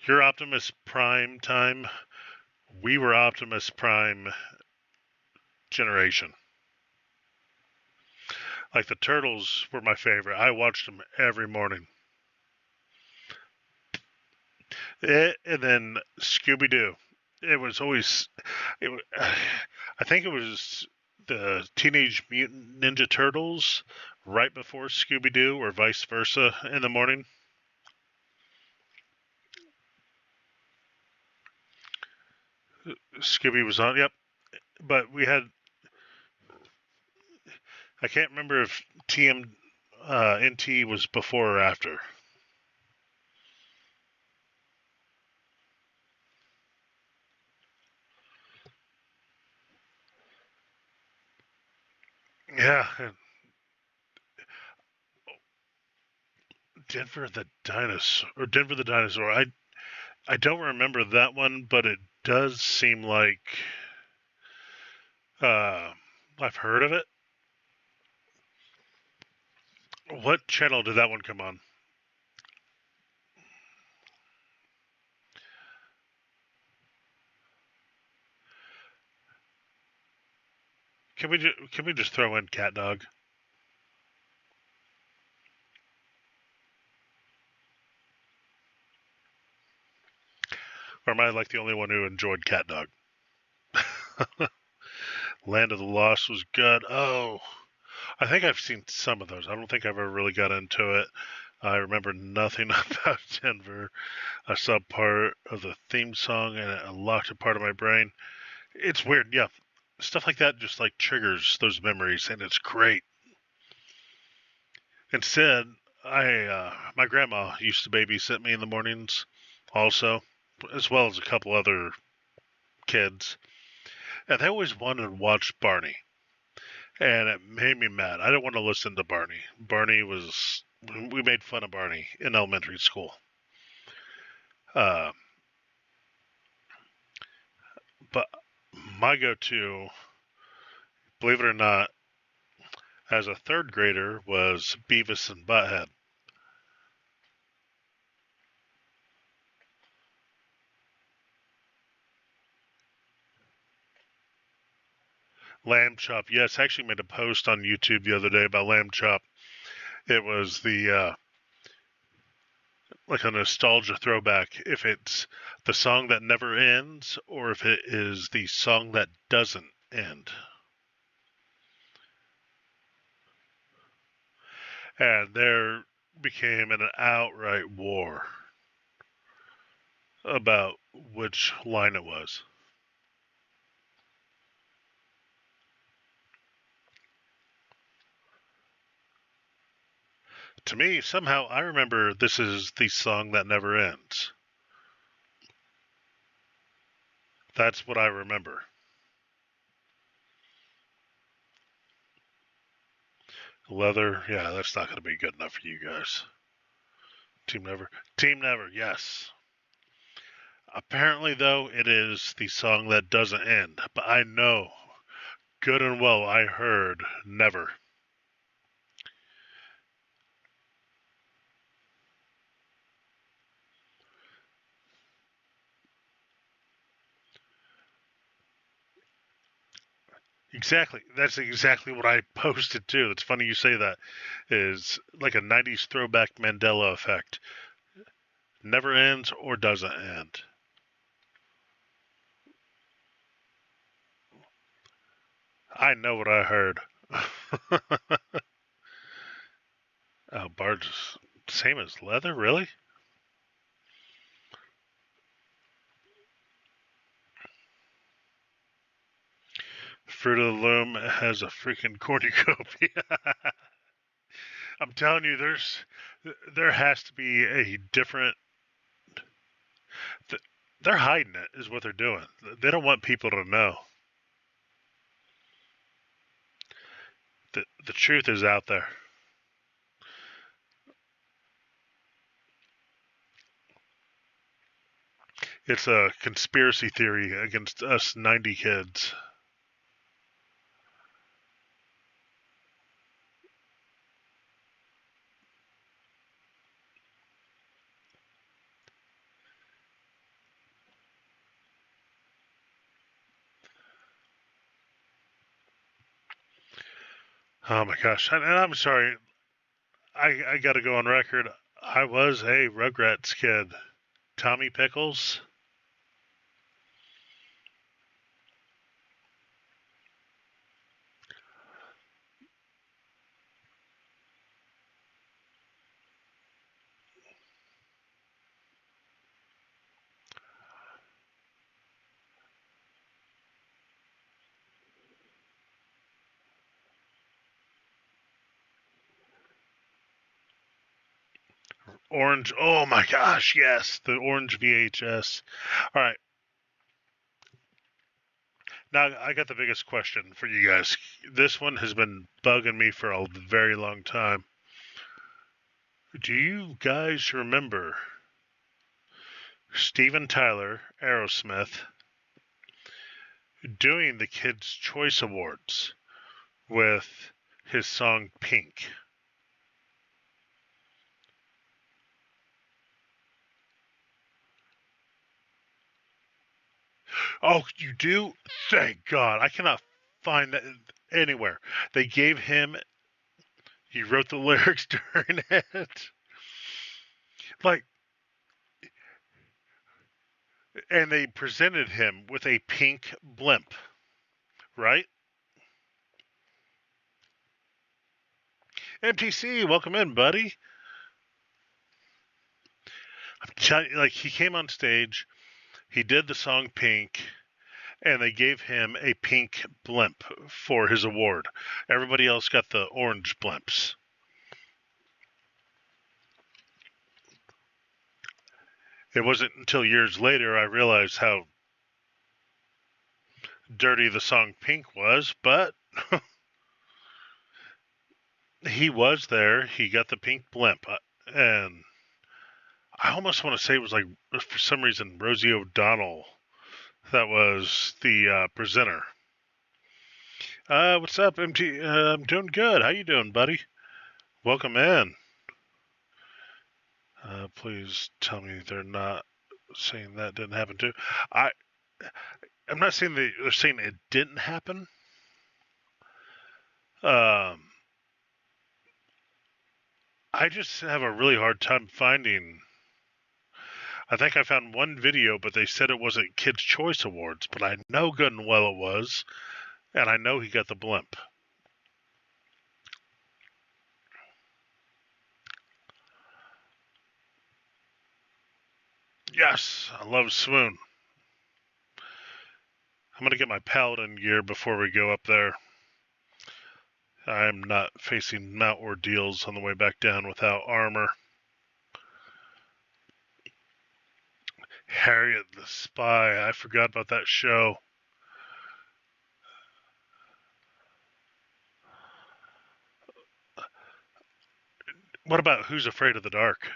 You're Optimus Prime time. We were Optimus Prime generation. Like, the Turtles were my favorite. I watched them every morning. And then Scooby Doo. It was always, I think it was the Teenage Mutant Ninja Turtles right before Scooby Doo, or vice versa, in the morning. Scooby was on, yep. But we had, I can't remember if TMNT was before or after. Yeah, Denver the Dinosaur. I don't remember that one, but it does seem like I've heard of it. What channel did that one come on? Can we just throw in Cat Dog? Or am I like the only one who enjoyed Cat Dog? Land of the Lost was good. Oh, I think I've seen some of those. I don't think I've ever really got into it. I remember nothing about Denver. I saw part of the theme song and it unlocked a part of my brain. It's weird, yeah. Stuff like that just like triggers those memories, and it's great. Instead, my grandma used to babysit me in the mornings, also, as well as a couple other kids, and they always wanted to watch Barney, and it made me mad. I didn't want to listen to Barney. We made fun of Barney in elementary school. Uh, but my go-to, believe it or not, as a third grader was Beavis and Butthead. Lamb Chop. Yes, I actually made a post on YouTube the other day about Lamb Chop. It was like a nostalgia throwback. If it's the song that never ends, or if it is the song that doesn't end. And there became an outright war about which line it was. To me, somehow, I remember this is the song that never ends. That's what I remember. Leather, yeah, that's not going to be good enough for you guys. Team Never. Team Never, yes. Apparently, though, it is the song that doesn't end. But I know good and well I heard Never. Exactly. That's exactly what I posted too. It's funny you say that. Is like a 90s throwback Mandela effect. Never ends or doesn't end. I know what I heard. Oh, Barge, same as Leather, really? Fruit of the Loom has a freaking cornucopia. I'm telling you, there has to be a different. They're hiding it, is what they're doing. They don't want people to know. The truth is out there. It's a conspiracy theory against us 90 kids. Oh my gosh. And I'm sorry. I got to go on record. I was a Rugrats kid. Tommy Pickles. Orange. Oh my gosh, yes. The orange VHS. All right. Now, I got the biggest question for you guys. This one has been bugging me for a very long time. Do you guys remember Steven Tyler, Aerosmith, doing the Kids' Choice Awards with his song Pink? Oh, you do? Thank God. I cannot find that anywhere. They gave him, he wrote the lyrics during it. Like, and they presented him with a pink blimp, right? MTC, welcome in, buddy. I'm telling you, like, he came on stage, he did the song Pink, and they gave him a pink blimp for his award. Everybody else got the orange blimps. It wasn't until years later I realized how dirty the song Pink was, but he was there. He got the pink blimp. And I almost want to say it was like, for some reason, Rosie O'Donnell that was the presenter. What's up, MT? I'm doing good. How you doing, buddy? Welcome in. Please tell me they're not saying that didn't happen too. I I'm not saying they're saying it didn't happen. Um, I just have a really hard time finding. I think I found one video, but they said it wasn't Kids' Choice Awards, but I know good and well it was, and I know he got the blimp. Yes, I love Swoon. I'm gonna get my Paladin gear before we go up there. I'm not facing mount ordeals on the way back down without armor. Harriet the Spy. I forgot about that show. What about Who's Afraid of the Dark?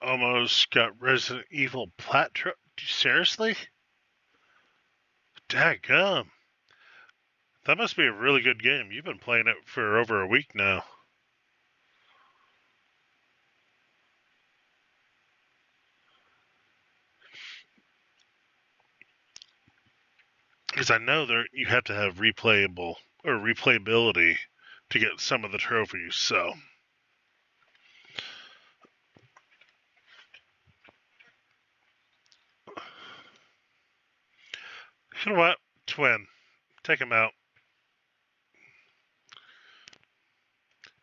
Almost got Resident Evil Platro. Seriously? Dadgum. That must be a really good game. You've been playing it for over a week now. Because I know there you have to have replayable or replayability to get some of the trophies. So you know what, Twin, take him out.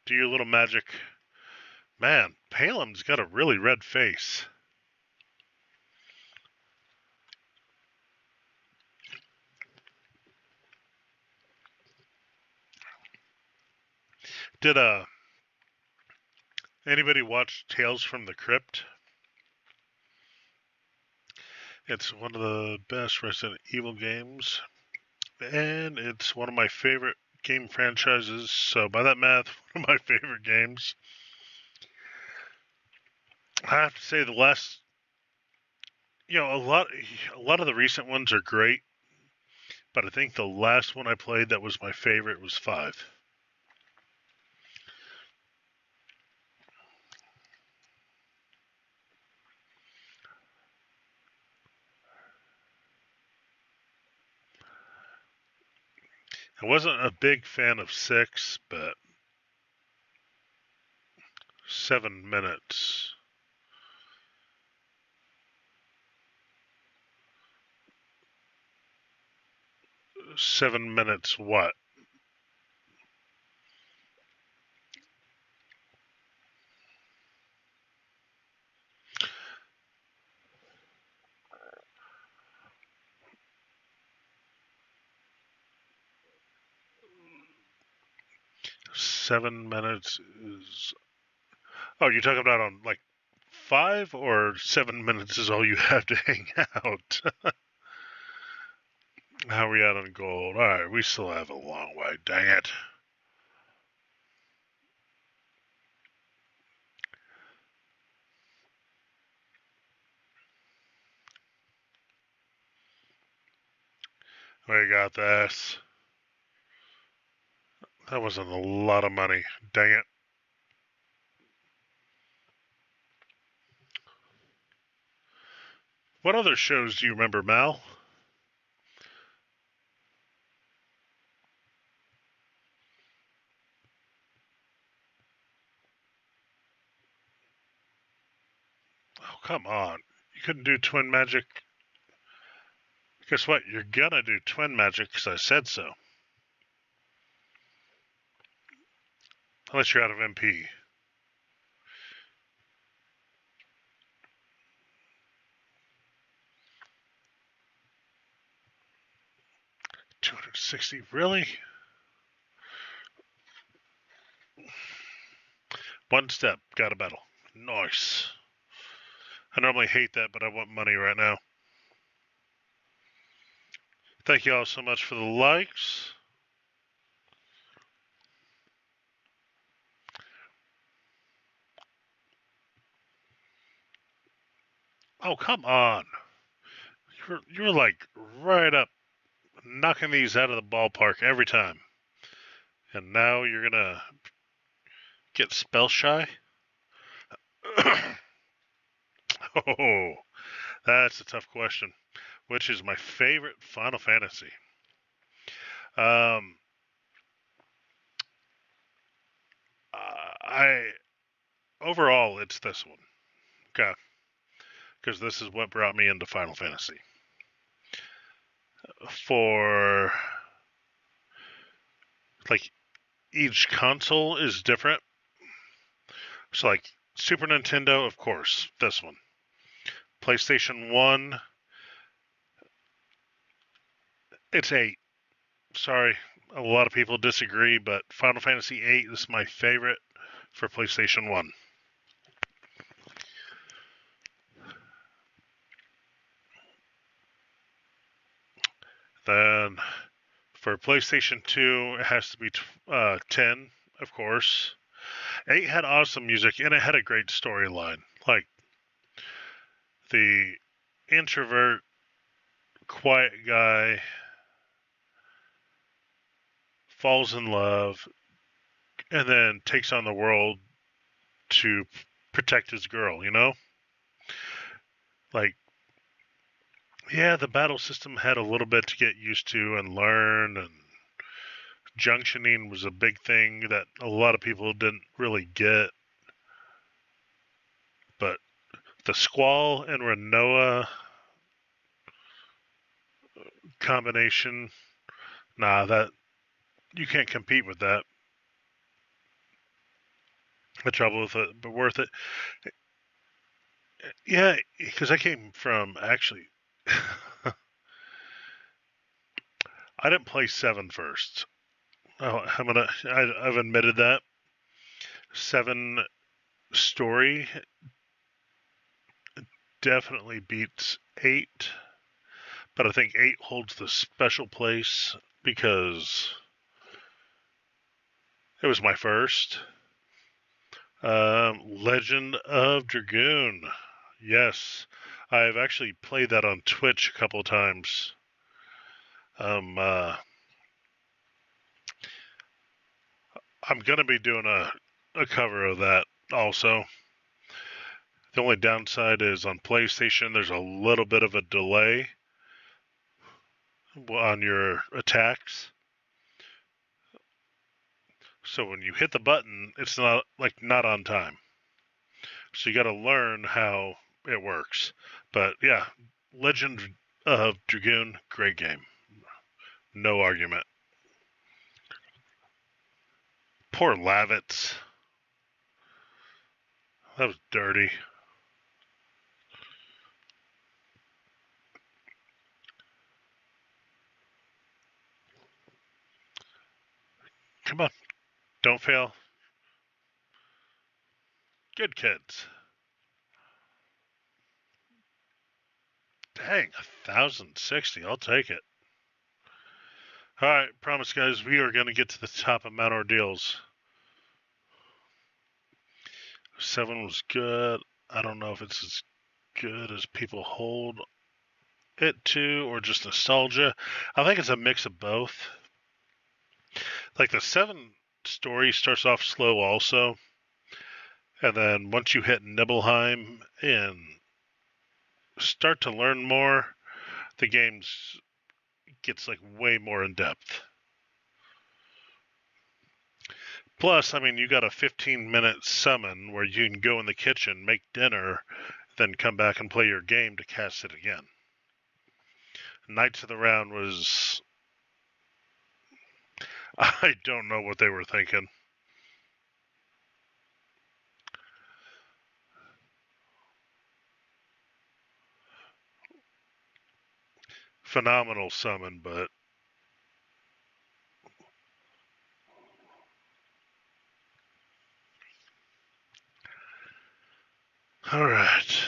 Do your little magic. Man, Palem's got a really red face. Did anybody watch Tales from the Crypt? It's one of the best Resident Evil games, and it's one of my favorite game franchises. So by that math, one of my favorite games. I have to say the last, a lot of the recent ones are great, but I think the last one I played that was my favorite was 5. I wasn't a big fan of 6, but 7 minutes. 7 minutes what? Seven minutes is. Oh, you're talking about on like 5 or 7 minutes is all you have to hang out? How are we at on gold? Alright, we still have a long way. Dang it. We got this. That wasn't a lot of money. Dang it. What other shows do you remember, Mal? Oh, come on. You couldn't do Twin Magic? Guess what? You're gonna do Twin Magic because I said so. Unless you're out of MP. $260, really? One step, got a battle. Nice. I normally hate that, but I want money right now. Thank you all so much for the likes. Oh, come on. you're like right up, knocking these out of the ballpark every time. And now you're gonna get spell shy? Oh, that's a tough question. Which is my favorite Final Fantasy? Um, I overall it's this one. Okay, because this is what brought me into Final Fantasy. For like each console is different. So like Super Nintendo, of course, this one. PlayStation 1, it's 8. Sorry, a lot of people disagree, but Final Fantasy 8 is my favorite for PlayStation 1. Then for PlayStation 2, it has to be 10, of course. 8 had awesome music, and it had a great storyline. Like, the introvert, quiet guy falls in love and then takes on the world to protect his girl, you know? Like, yeah, the battle system had a little bit to get used to and learn, and junctioning was a big thing that a lot of people didn't really get. But the Squall and Renoa combination, nah, that you can't compete with that. The trouble with it, but worth it. Yeah, because I came from actually. I didn't play 7 first. Oh, I've admitted that. 7 story definitely beats 8, but I think 8 holds the special place because it was my first. Legend of Dragoon. Yes, I've actually played that on Twitch a couple times. I'm gonna be doing a cover of that also. The only downside is on PlayStation, there's a little bit of a delay on your attacks. So when you hit the button, it's not on time. So you got to learn how it works. But yeah, Legend of Dragoon, great game. No argument. Poor Lavitz. That was dirty. Come on, don't fail. Good kids. Dang, 1,060. I'll take it. All right, promise, guys, we are going to get to the top of Mount Ordeals. 7 was good. I don't know if it's as good as people hold it to or just nostalgia. I think it's a mix of both. Like the 7 story starts off slow also. And then once you hit Nibelheim and start to learn more, the game gets like way more in depth. Plus, I mean, you got a 15-minute summon where you can go in the kitchen, make dinner, then come back and play your game to cast it again. Knights of the Round was... I don't know what they were thinking. Phenomenal summon, but... Alright.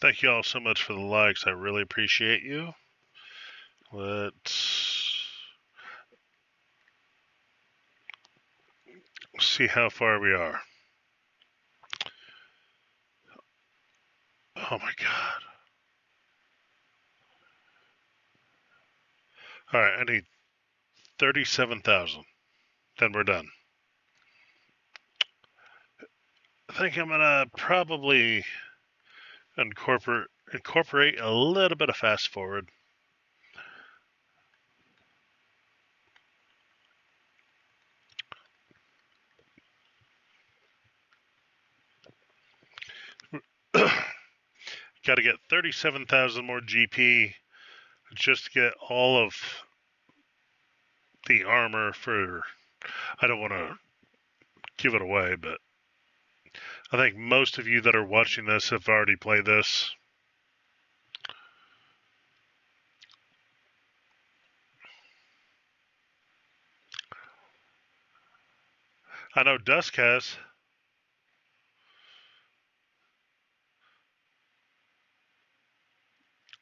Thank you all so much for the likes. I really appreciate you. Let's see how far we are. Oh my god. Alright, I need 37,000. Then we're done. I think I'm gonna probably incorporate a little bit of fast forward. Got to get 37,000 more GP just to get all of the armor for. I don't want to give it away, but I think most of you that are watching this have already played this. I know Dusk has.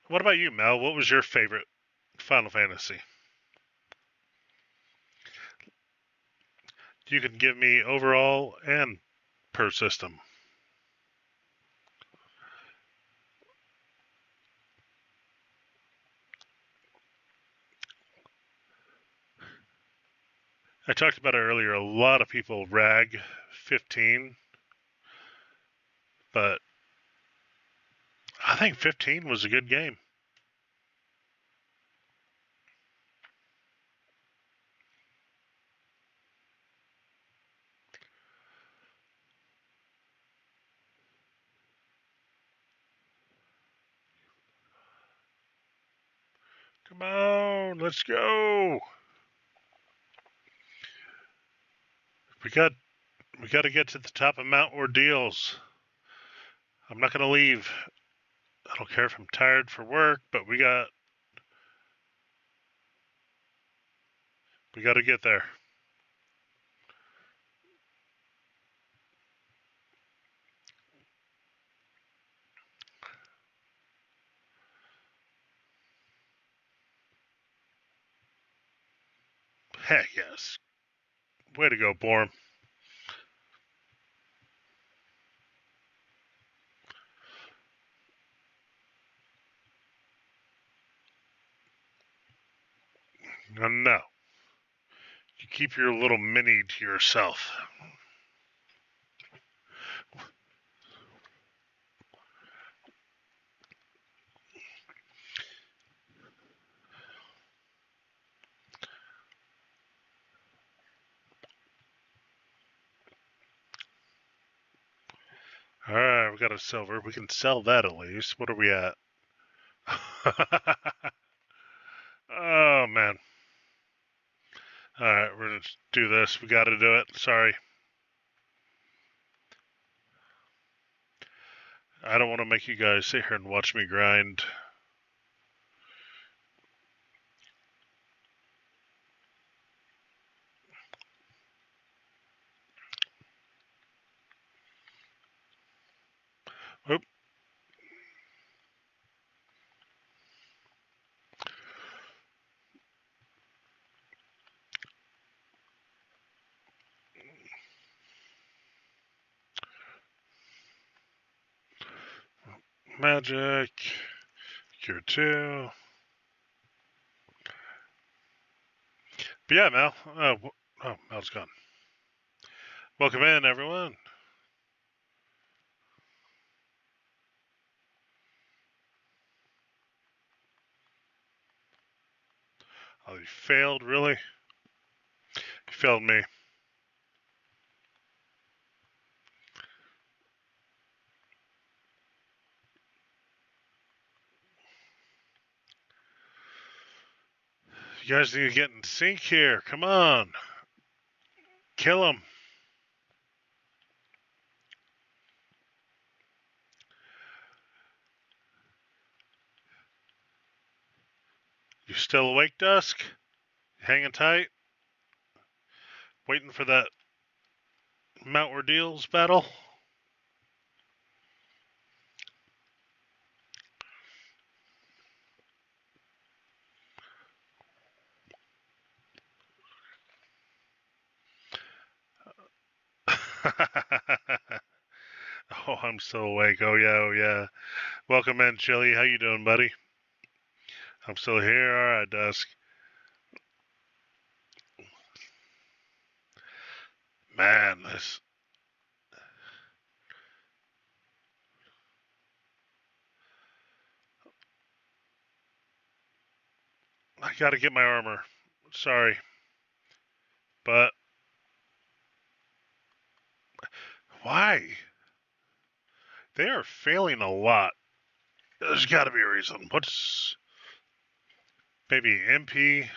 What about you, Mel? What was your favorite Final Fantasy? You can give me overall and per system. I talked about it earlier. A lot of people rag 15, but I think 15 was a good game. Come on, let's go. We got to get to the top of Mount Ordeals. I'm not going to leave. I don't care if I'm tired for work, but we got to get there. Heck yes. Way to go, Borm. No. You keep your little mini to yourself. Alright, we got a silver. We can sell that at least. What are we at? Oh, man. Alright, we're going to do this. We got to do it. Sorry. I don't want to make you guys sit here and watch me grind. Oop. Magic. Cure 2. But yeah, Mel. Oh, Mel's gone. Welcome in, everyone. Oh, you failed, really? You failed me. You guys need to get in sync here. Come on. Kill him. You still awake, Dusk? Hanging tight? Waiting for that Mount Ordeals battle? Oh, I'm still awake. Oh, yeah, oh, yeah. Welcome in, Chili. How you doing, buddy? I'm still here. All right, Dusk. Man, this. I gotta get my armor. Sorry, but why? They are failing a lot. There's got to be a reason. What's maybe MP?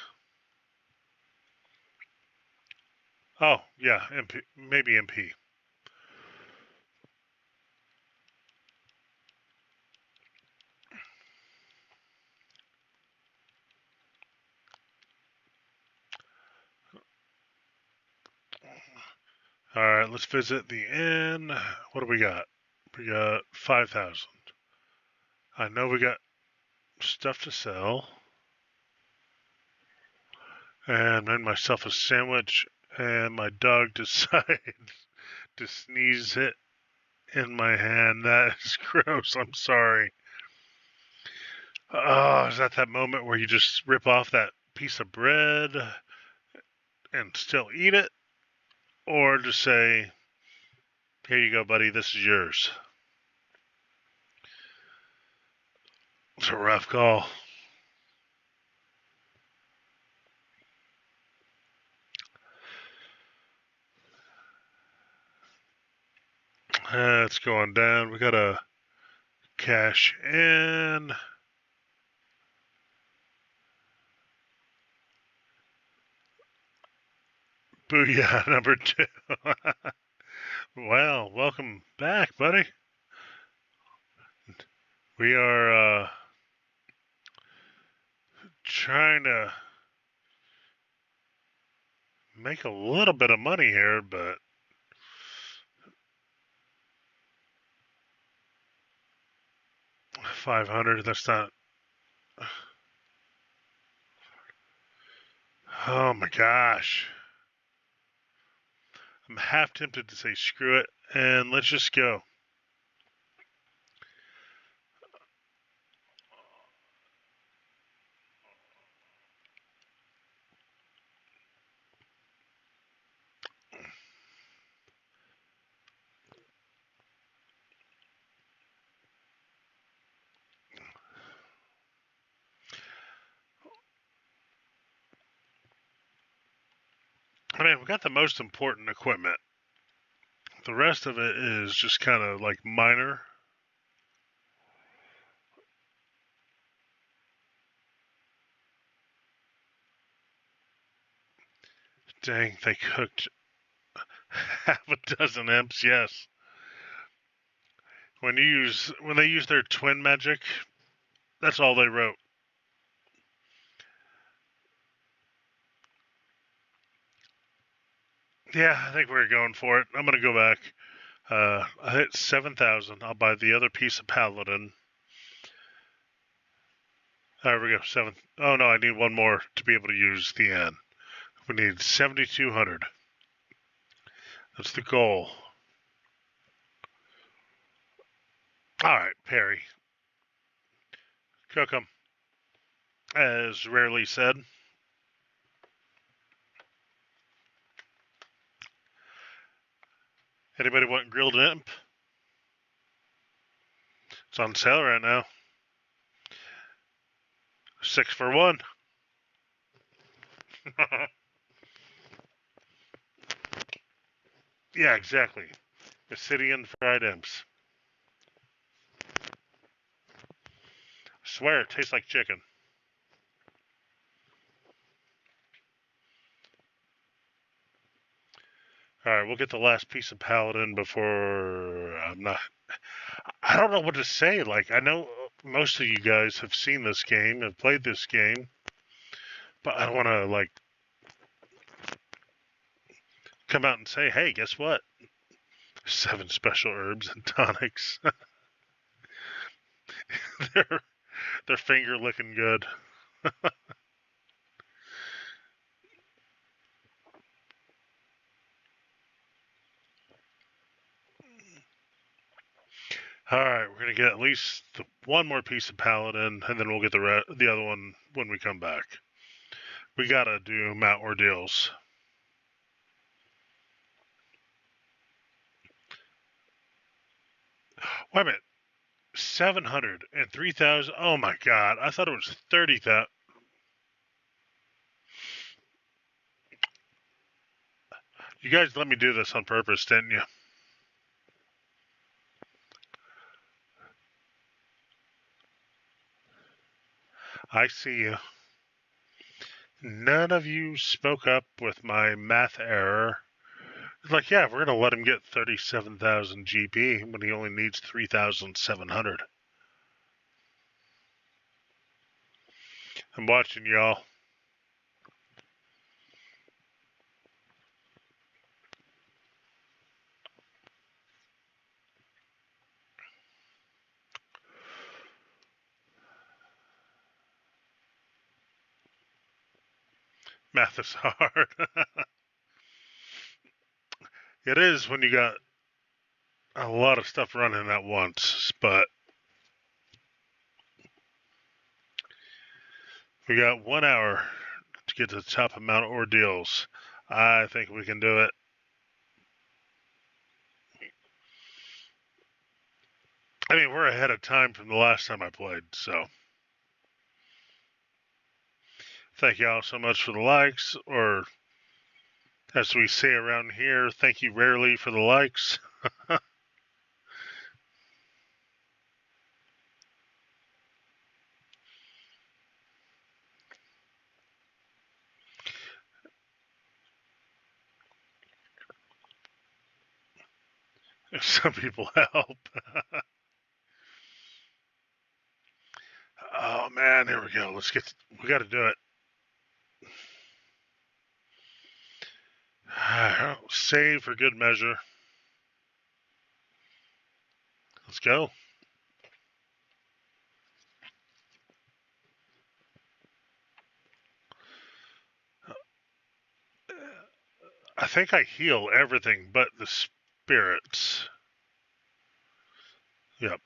Oh, yeah, MP. Maybe MP. All right, let's visit the inn. What do we got? We got 5,000. I know we got stuff to sell. And made myself a sandwich, and my dog decides to sneeze it in my hand. That is gross. I'm sorry. Oh, is that moment where you just rip off that piece of bread and still eat it? Or just say, here you go, buddy, this is yours? It's a rough call. It's going down. We gotta cash in. Booyah, number 2. Well, welcome back, buddy. We are trying to make a little bit of money here, but 500, that's not. Oh my gosh. I'm half tempted to say screw it and let's just go. I mean, we got the most important equipment. The rest of it is just kind of like minor. Dang, they cooked half a dozen imps, yes. When they use their twin magic, that's all they wrote. Yeah, I think we're going for it. I'm gonna go back. I hit 7,000. I'll buy the other piece of Paladin. There we go. 7. Oh no, I need one more to be able to use the N. We need 7,200. That's the goal. All right, Perry. Cook 'em. As rarely said. Anybody want grilled imp? It's on sale right now. 6 for 1. Yeah, exactly. Obsidian fried imps. I swear it tastes like chicken. All right, we'll get the last piece of Paladin before I don't know what to say. Like, I know most of you guys have seen this game, have played this game, but I don't want to, like, come out and say, hey, guess what? 7 special herbs and tonics. their finger looking good. All right, we're gonna get at least one more piece of Paladin, and then we'll get the other one when we come back. We gotta do Mount Ordeals. Wait a minute, 700 and 3,000. Oh my God, I thought it was 30,000. You guys let me do this on purpose, didn't you? I see you. None of you spoke up with my math error. It's like, yeah, we're gonna let him get 37,000 GP when he only needs 3,700. I'm watching y'all. Math is hard. It is when you got a lot of stuff running at once, but we got 1 hour to get to the top amount of ordeals. I think we can do it. I mean, we're ahead of time from the last time I played, so thank y'all so much for the likes, or as we say around here, thank you rarely for the likes. Some people help. Oh man, here we go. We got to do it. Save for good measure. Let's go. I think I heal everything but the spirits. Yep.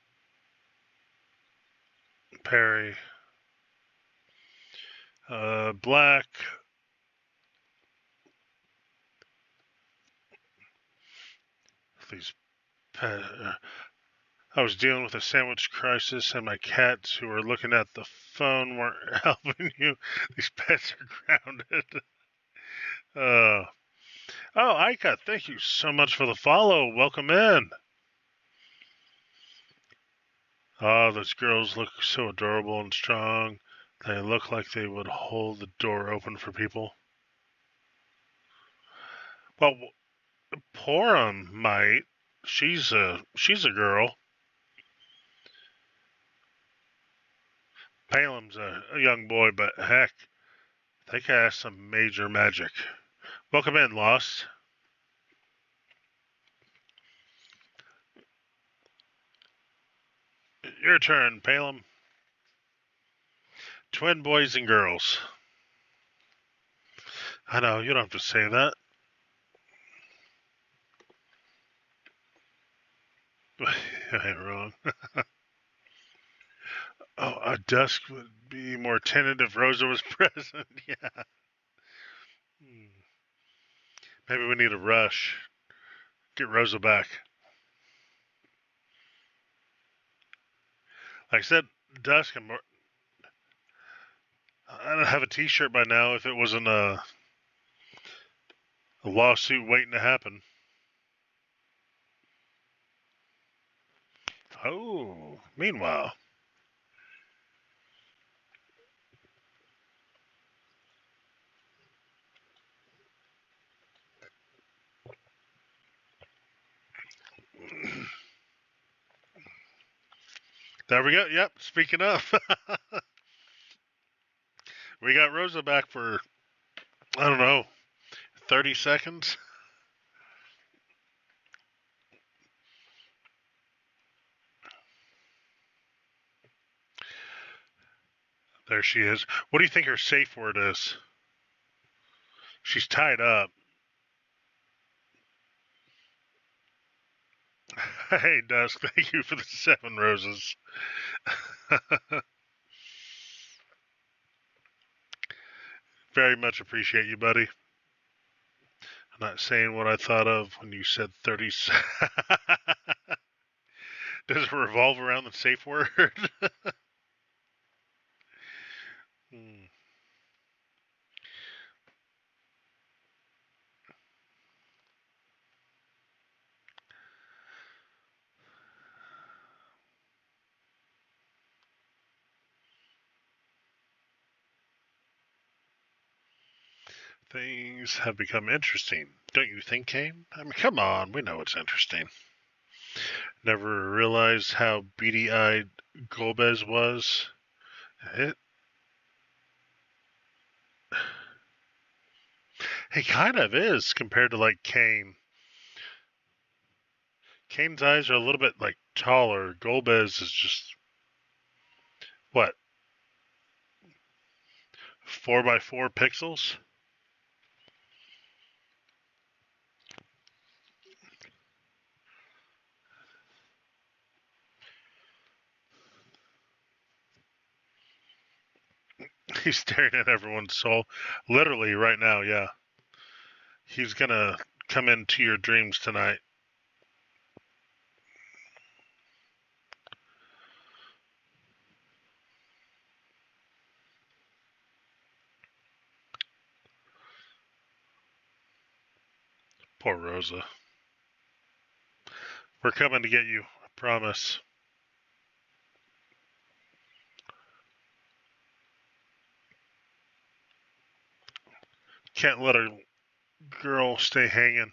Parry. Black. These. I was dealing with a sandwich crisis, and my cats who were looking at the phone weren't helping you. These pets are grounded. Oh, Ika, thank you so much for the follow. Welcome in. Oh, those girls look so adorable and strong. They look like they would hold the door open for people. Well, Porum might. She's a girl. Palem's a young boy, but heck, they cast some major magic. Welcome in, Lost. Your turn, Palem. Twin boys and girls. I know, you don't have to say that. I ain't wrong. Oh, a dusk would be more tentative if Rosa was present. Yeah. Maybe we need a rush. Get Rosa back. Like I said, dusk. I'd have a T-shirt by now if it wasn't a lawsuit waiting to happen. Oh, meanwhile. There we go. Yep, speaking of. We got Rosa back for, I don't know, 30 seconds. There she is. What do you think her safe word is? She's tied up. Hey, Dusk, thank you for the 7 roses. Very much appreciate you, buddy. I'm not saying what I thought of when you said 30. Does it revolve around the safe word? Hmm. Things have become interesting. Don't you think, Kane? I mean, come on, we know it's interesting. Never realized how beady-eyed Golbez was. It, he kind of is compared to, like, Kane. Kane's eyes are a little bit, like, taller. Golbez is just, what, 4x4 pixels? He's staring at everyone's soul. Literally, right now, yeah. He's gonna come into your dreams tonight. Poor Rosa. We're coming to get you, I promise. Can't let a girl stay hanging.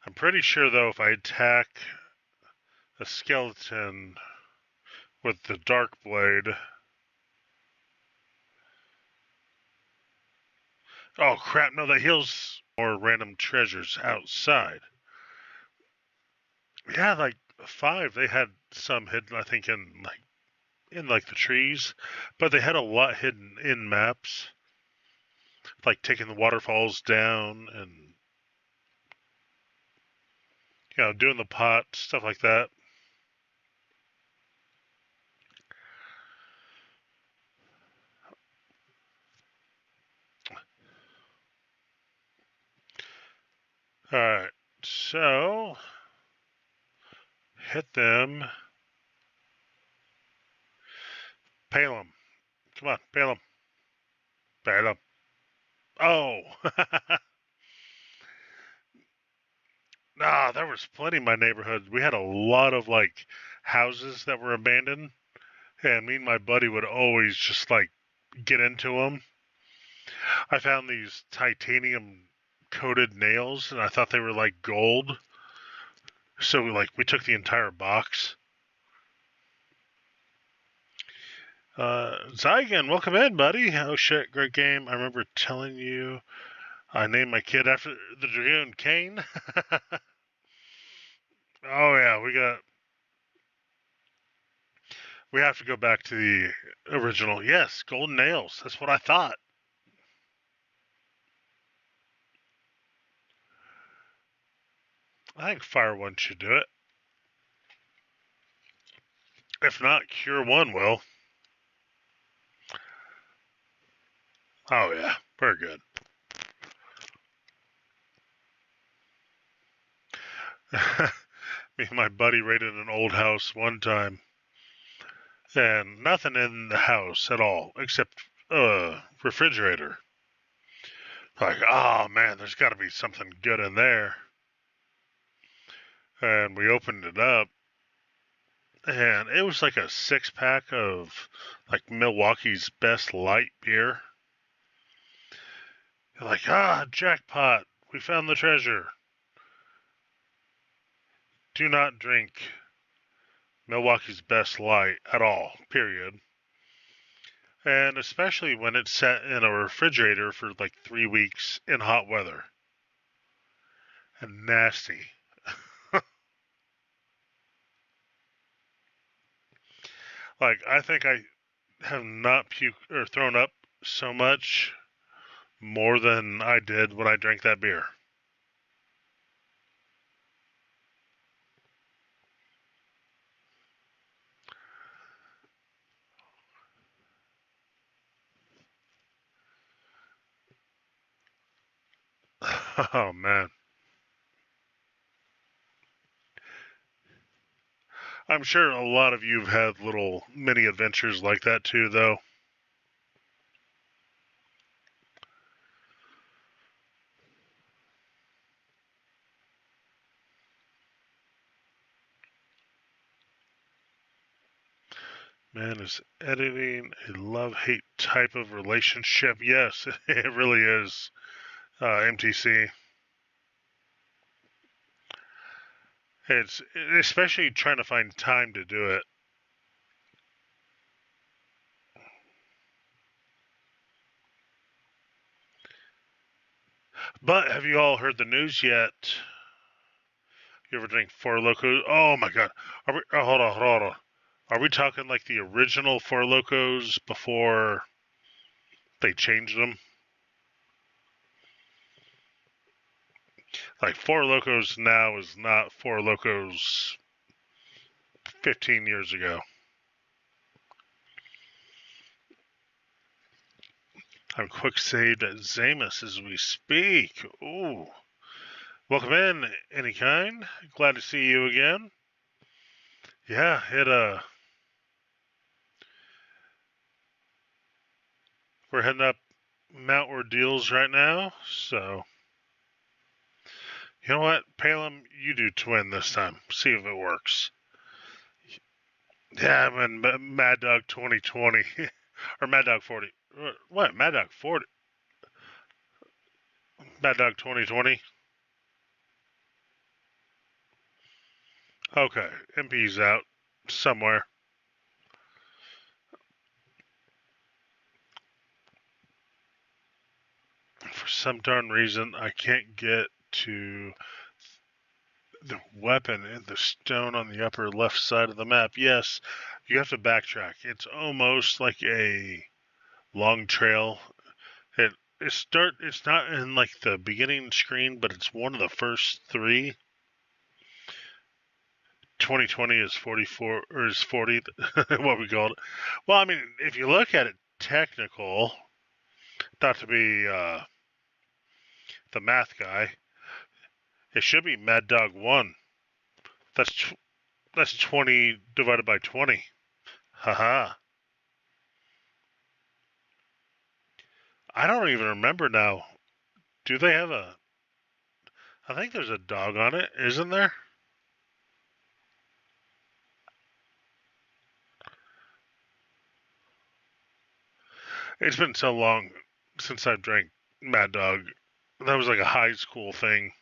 I'm pretty sure, though, if I attack a skeleton with the dark blade. Oh, crap, no, that heals more random treasures outside. Yeah, like 5, they had some hidden, I think, in the trees, but they had a lot hidden in maps, like taking the waterfalls down and doing the pot, stuff like that. All right, so hit them. Pale them. Come on, pale them. Pale them. Oh. Nah, there was plenty in my neighborhood. We had a lot of like houses that were abandoned, and me and my buddy would always just like get into them. I found these titanium coated nails, and I thought they were like gold. So we took the entire box. Zygan, welcome in, buddy. Oh shit, great game. I remember telling you I named my kid after the Dragoon Kane. Oh yeah, we have to go back to the original. Yes, golden nails. That's what I thought. I think Fire One should do it. If not, Cure One will. Oh yeah, very good. Me and my buddy raided an old house one time, and nothing in the house at all except a refrigerator. Like, oh man, there's got to be something good in there. And we opened it up, and it was like a 6-pack of like Milwaukee's best light beer. You're like, jackpot! We found the treasure. Do not drink Milwaukee's best light at all, period. And especially when it's set in a refrigerator for like 3 weeks in hot weather. And nasty. Like, I think I have not puked or thrown up so much more than I did when I drank that beer. Oh man. I'm sure a lot of you have had little mini adventures like that too, though. Man, is editing a love-hate type of relationship? Yes, it really is. MTC. It's especially trying to find time to do it. But have you all heard the news yet? You ever drink Four Locos? Oh my God! Are we? Oh, hold on. Are we talking like the original Four Locos before they changed them? Like Four Locos now is not Four Locos 15 years ago. I'm quick saved at Zamus as we speak. Ooh. Welcome in, any kind. Glad to see you again. Yeah, we're heading up Mount Ordeals right now, so you know what, Palem, you do twin this time. See if it works. Yeah, I'm in Mad Dog 2020 or Mad Dog 40. What? Mad Dog 40? Mad Dog 2020. Okay, MP's out somewhere. For some darn reason, I can't get to the weapon in the stone on the upper left side of the map. Yes, you have to backtrack. It's almost like a long trail. It it's not in like the beginning screen, but it's one of the first three. 2020 is 44 or is 40 what we called it. Well, I mean, if you look at it technical, not to be the math guy, it should be Mad Dog 1. That's that's 20 divided by 20. Haha. I don't even remember now. Do they have a? I think there's a dog on it, isn't there? It's been so long since I drank Mad Dog. That was like a high school thing.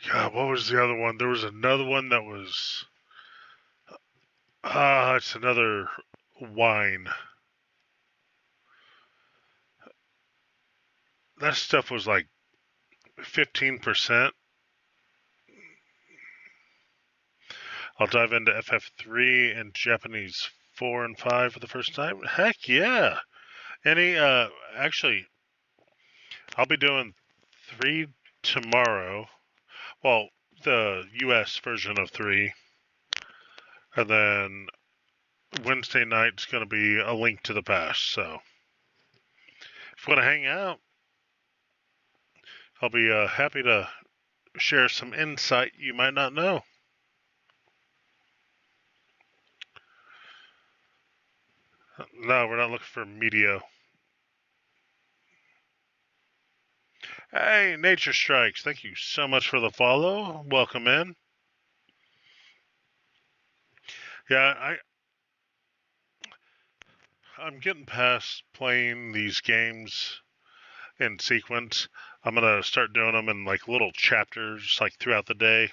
God, what was the other one? There was another one that was. It's another wine. That stuff was like 15%. I'll dive into FF3 and Japanese 4 and 5 for the first time. Heck yeah. Any, actually, I'll be doing 3 tomorrow. Well, the US version of 3. And then Wednesday night's going to be A Link to the Past. So if you want to hang out, I'll be happy to share some insight you might not know. No, we're not looking for media. Hey, Nature Strikes, thank you so much for the follow. Welcome in. Yeah, I'm getting past playing these games in sequence. I'm gonna start doing them in like little chapters, like throughout the day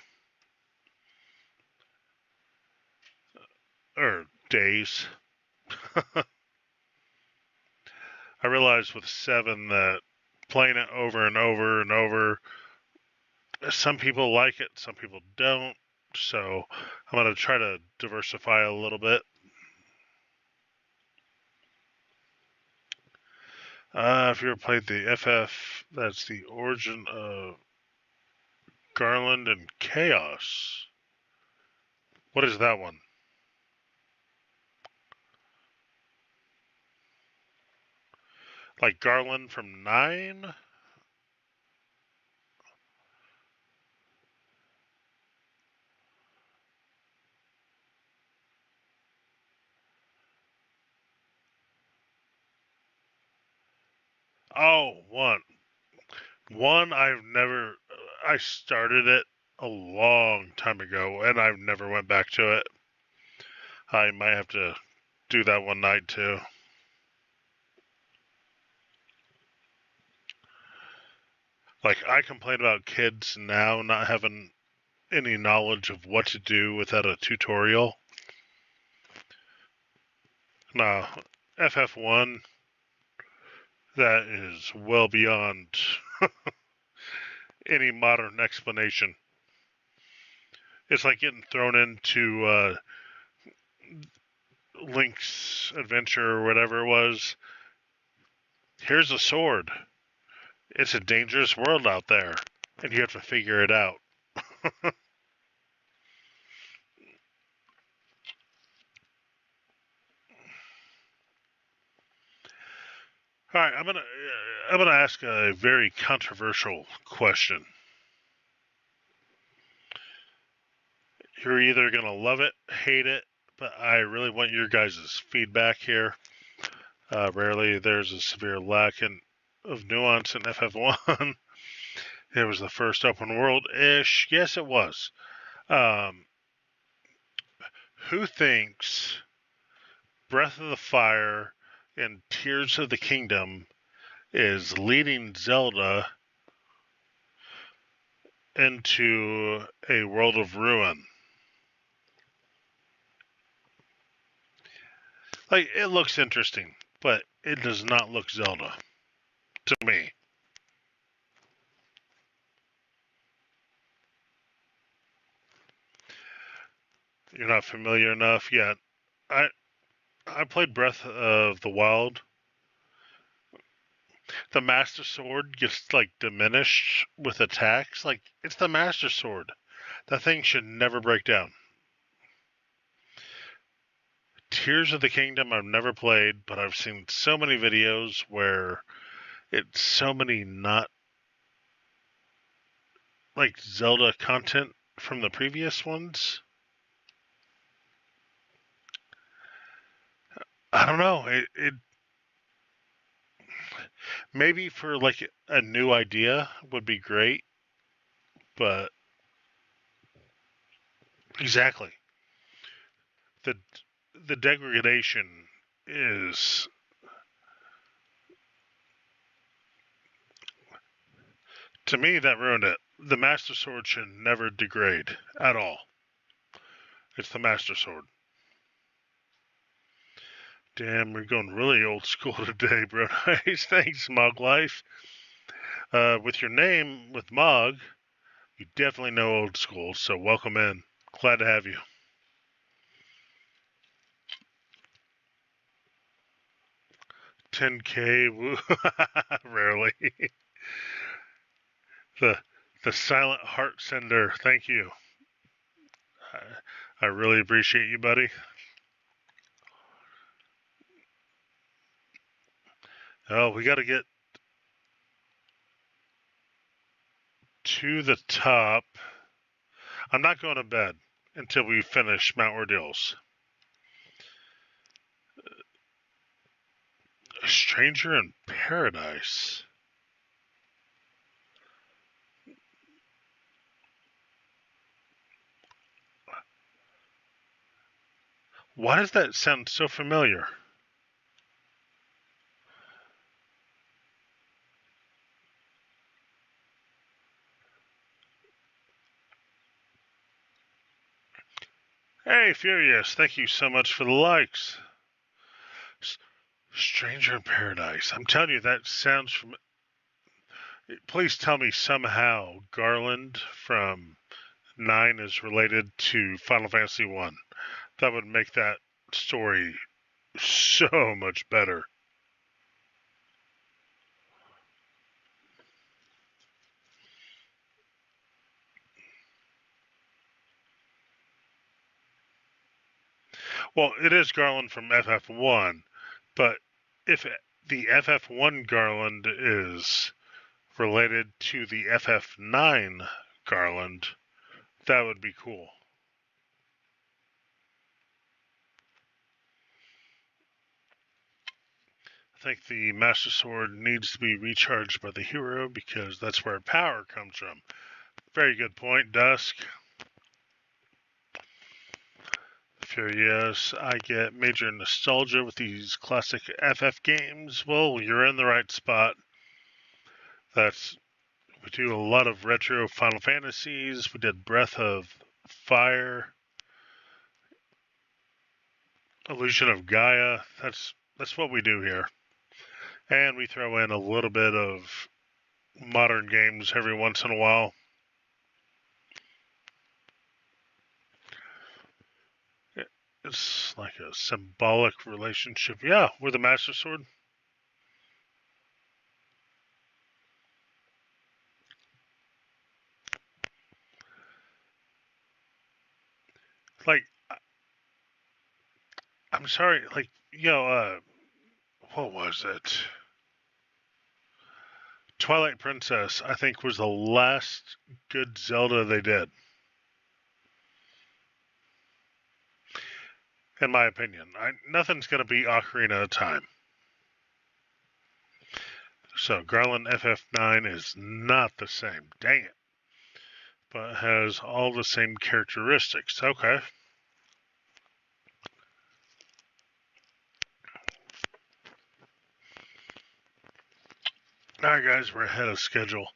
or days. I realized with 7 that playing it over and over and over. Some people like it, some people don't. So I'm going to try to diversify a little bit. If you ever played the FF, that's the Origin of Garland and Chaos. What is that one? Like Garland from 9? Oh, 1. 1 I started it a long time ago and I've never went back to it. I might have to do that one night too. Like, I complain about kids now not having any knowledge of what to do without a tutorial. No, FF1, that is well beyond any modern explanation. It's like getting thrown into Link's Adventure or whatever it was. Here's a sword. It's a dangerous world out there, and you have to figure it out. All right, I'm gonna ask a very controversial question. You're either gonna love it, hate it, but I really want your guys' feedback here. Rarely there's a severe lack of nuance in FF1. It was the first open world-ish. Yes, it was. Who thinks Breath of the Fire and Tears of the Kingdom is leading Zelda into a world of ruin? Like, it looks interesting, but it does not look Zelda to me. You're not familiar enough yet. I played Breath of the Wild. The Master Sword gets like diminished with attacks. Like, it's the Master Sword. That thing should never break down. Tears of the Kingdom I've never played, but I've seen so many videos where it's so many not like Zelda content from the previous ones. I don't know. It maybe for like a new idea would be great, but exactly the degradation is, to me, that ruined it. The Master Sword should never degrade at all. It's the Master Sword. Damn, we're going really old school today, bro. Nice. Thanks, Mog Life. With your name, with Mog, you definitely know old school, so welcome in. Glad to have you. $10K, rarely. the silent heart sender, thank you. I really appreciate you, buddy. Oh, we got to get to the top. I'm not going to bed until we finish Mount Ordeals. A Stranger in Paradise. Why does that sound so familiar? Hey, Furious, thank you so much for the likes. Stranger in Paradise. I'm telling you, that sounds from. Please tell me somehow Garland from 9 is related to Final Fantasy 1. That would make that story so much better. Well, it is Garland from FF1, but if the FF1 Garland is related to the FF9 Garland, that would be cool. I think the Master Sword needs to be recharged by the hero because that's where power comes from. Very good point, Dusk. Furious, I get major nostalgia with these classic FF games. Well, you're in the right spot. We do a lot of retro Final Fantasies. We did Breath of Fire, Illusion of Gaia. That's what we do here. And we throw in a little bit of modern games every once in a while. It's like a symbolic relationship. Yeah, we're the Master Sword. Like, I'm sorry, like, what was it? Twilight Princess, I think, was the last good Zelda they did. In my opinion. Nothing's going to beat Ocarina of Time. So Garland FF9 is not the same. Dang it. But has all the same characteristics. Okay. Alright guys, we're ahead of schedule.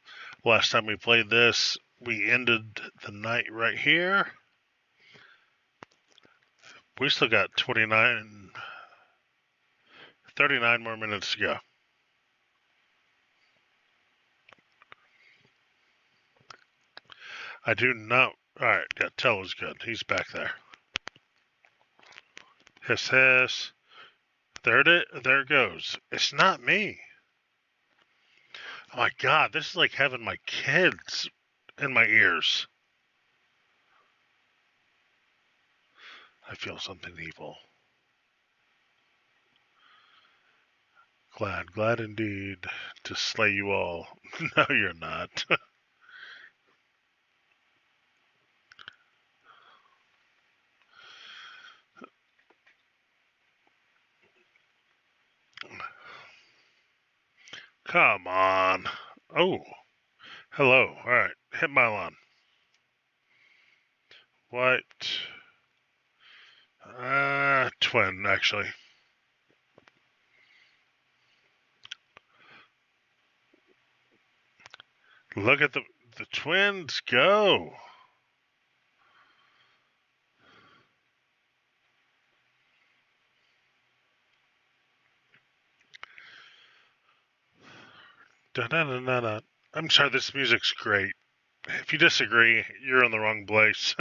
Last time we played this, we ended the night right here. We still got 39 more minutes to go. I do not. Alright, yeah, Tello's good. He's back there. Hiss, hiss. There it goes. It's not me. Oh my god, this is like having my kids in my ears. I feel something evil. Glad indeed to slay you all. No, you're not. Come on. Oh, hello. Alright, hit Milon. What? Twin, actually. Look at the twins go. Da-da-da-da-da. I'm sorry, this music's great. If you disagree, you're in the wrong place.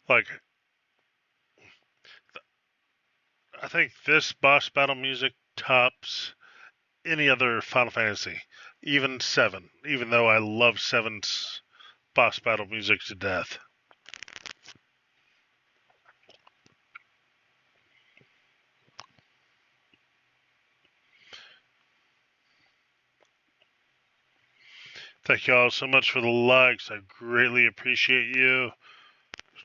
Like, I think this boss battle music tops any other Final Fantasy, even 7, even though I love 7's boss battle music to death. Thank you all so much for the likes. I greatly appreciate you.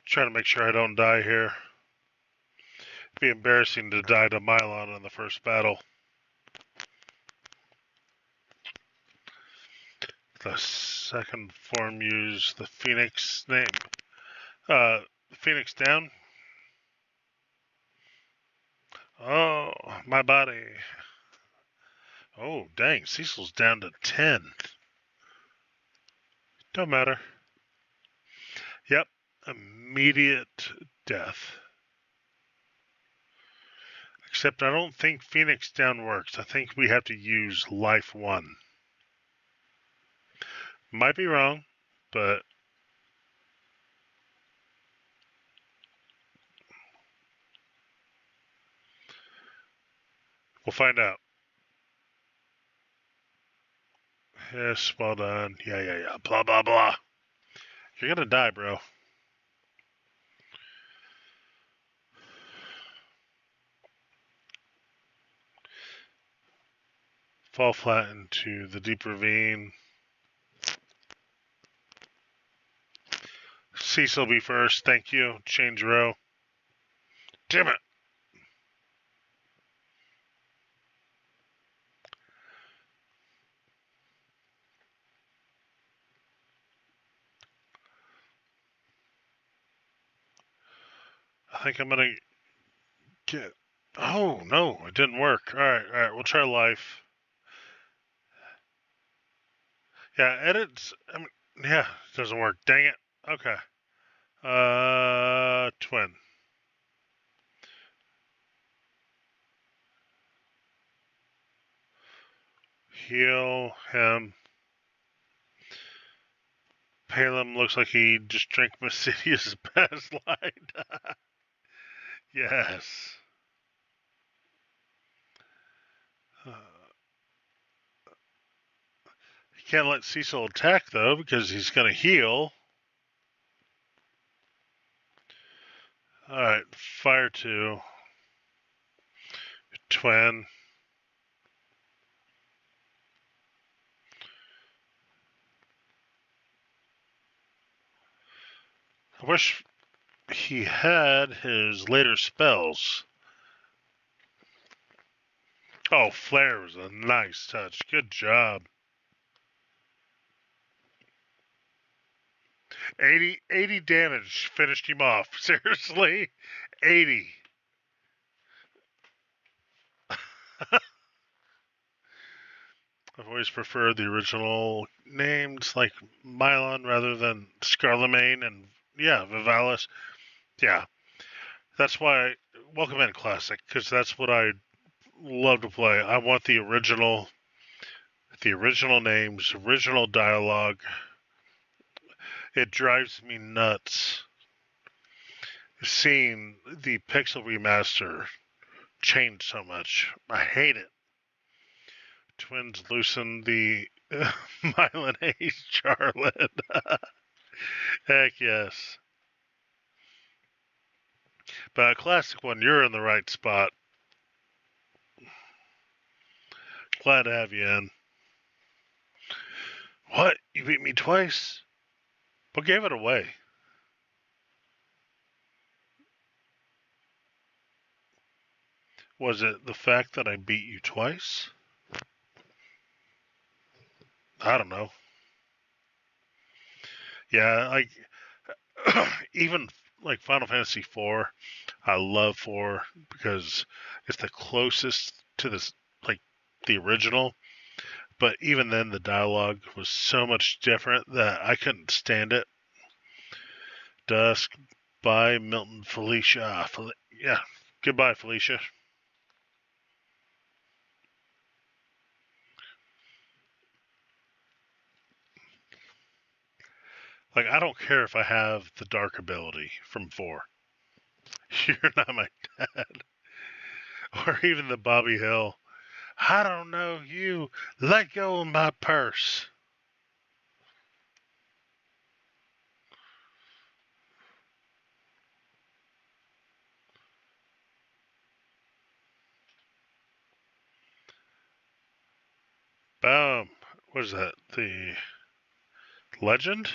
Trying to make sure I don't die here. It'd be embarrassing to die to Milon in the first battle. The second form used the Phoenix name. Phoenix down. Oh, my body. Oh, dang. Cecil's down to 10. Don't matter. Yep. Immediate death. Except I don't think Phoenix down works. I think we have to use life 1. Might be wrong, but we'll find out. Yes, well done. Yeah. Blah, blah, blah. You're gonna die, bro. Fall flat into the deep ravine. Cecil be first. Thank you. Change row. Damn it. I think I'm gonna get. Oh, no. It didn't work. Alright. We'll try life. Yeah, edits. I mean, yeah, it doesn't work. Dang it. Okay. Twin. Heal him. Palem looks like he just drank Masidius' past light. Yes. Uh, he can't let Cecil attack, though, because he's going to heal. Alright, fire 2. Twin. I wish he had his later spells. Oh, Flare was a nice touch. Good job. 80 damage finished him off. Seriously? 80. I've always preferred the original names like Milon rather than Scarmiglione and Vivalis. Yeah, that's why Welcome In Classic, because that's what I love to play. I want the original names, original dialogue. It drives me nuts seeing the Pixel remaster change so much. I hate it. Twins loosen the Milanese Charlotte. Heck yes. But a classic one, you're in the right spot. Glad to have you in. What? You beat me twice? What gave it away? Was it the fact that I beat you twice? I don't know. Yeah, like even like Final Fantasy IV, I love 4 because it's the closest to this like the original. But even then, the dialogue was so much different that I couldn't stand it. Dusk by Milton Felicia. Yeah, goodbye, Felicia. Like, I don't care if I have the dark ability from 4. You're not my dad. Or even the Bobby Hill. I don't know you. Let go of my purse. Boom. What is that? The legend?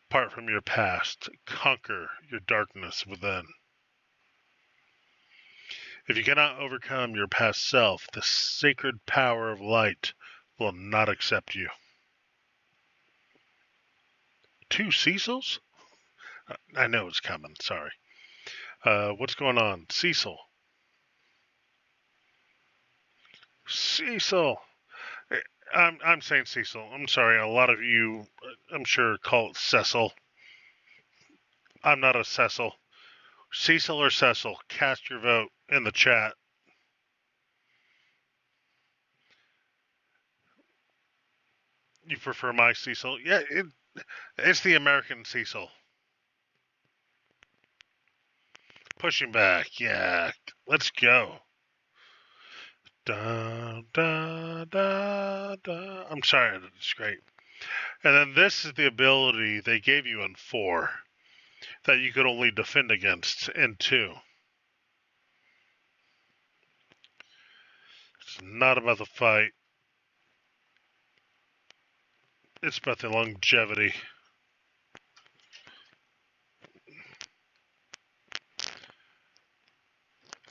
Apart from your past, conquer your darkness within. If you cannot overcome your past self, the sacred power of light will not accept you. 2 Cecils? I know it's coming, sorry. What's going on? Cecil. Cecil. I'm saying Cecil. I'm sorry. A lot of you, I'm sure, call it Cecil. I'm not a Cecil. Cecil or Cecil, cast your vote in the chat. You prefer my Cecil? Yeah, it's the American Cecil. Pushing back. Yeah, let's go. Da, da, da, da. I'm sorry, it's great. And then this is the ability they gave you in 4 that you could only defend against in 2. It's not about the fight. It's about the longevity.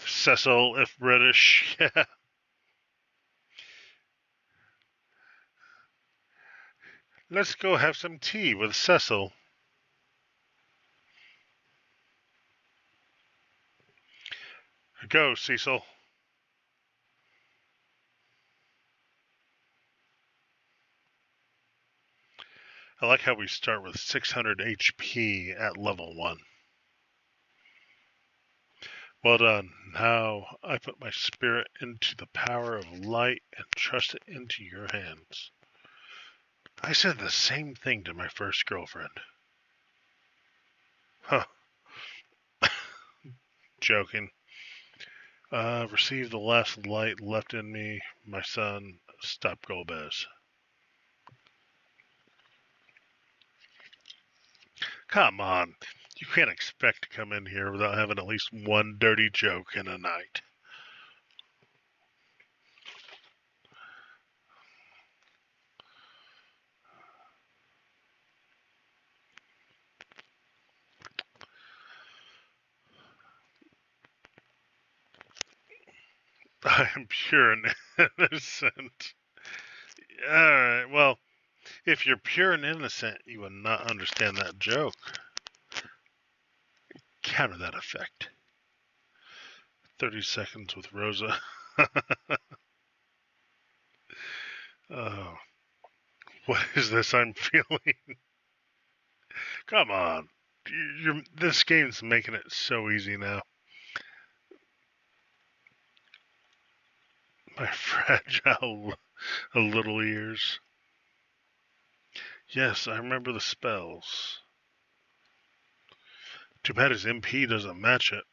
Cecil, if British. Yeah. Let's go have some tea with Cecil. Go, Cecil. I like how we start with 600 HP at level 1. Well done. Now I put my spirit into the power of light and trust it into your hands. I said the same thing to my first girlfriend. Huh. Joking. Receive the last light left in me, my son. Stop Golbez. Come on. You can't expect to come in here without having at least one dirty joke in a night. I am pure and innocent. Alright, well, if you're pure and innocent, you would not understand that joke. Counter that effect. 30 seconds with Rosa. Oh, what is this I'm feeling? Come on. This game's making it so easy now. My fragile little ears. Yes, I remember the spells. Too bad his MP doesn't match it.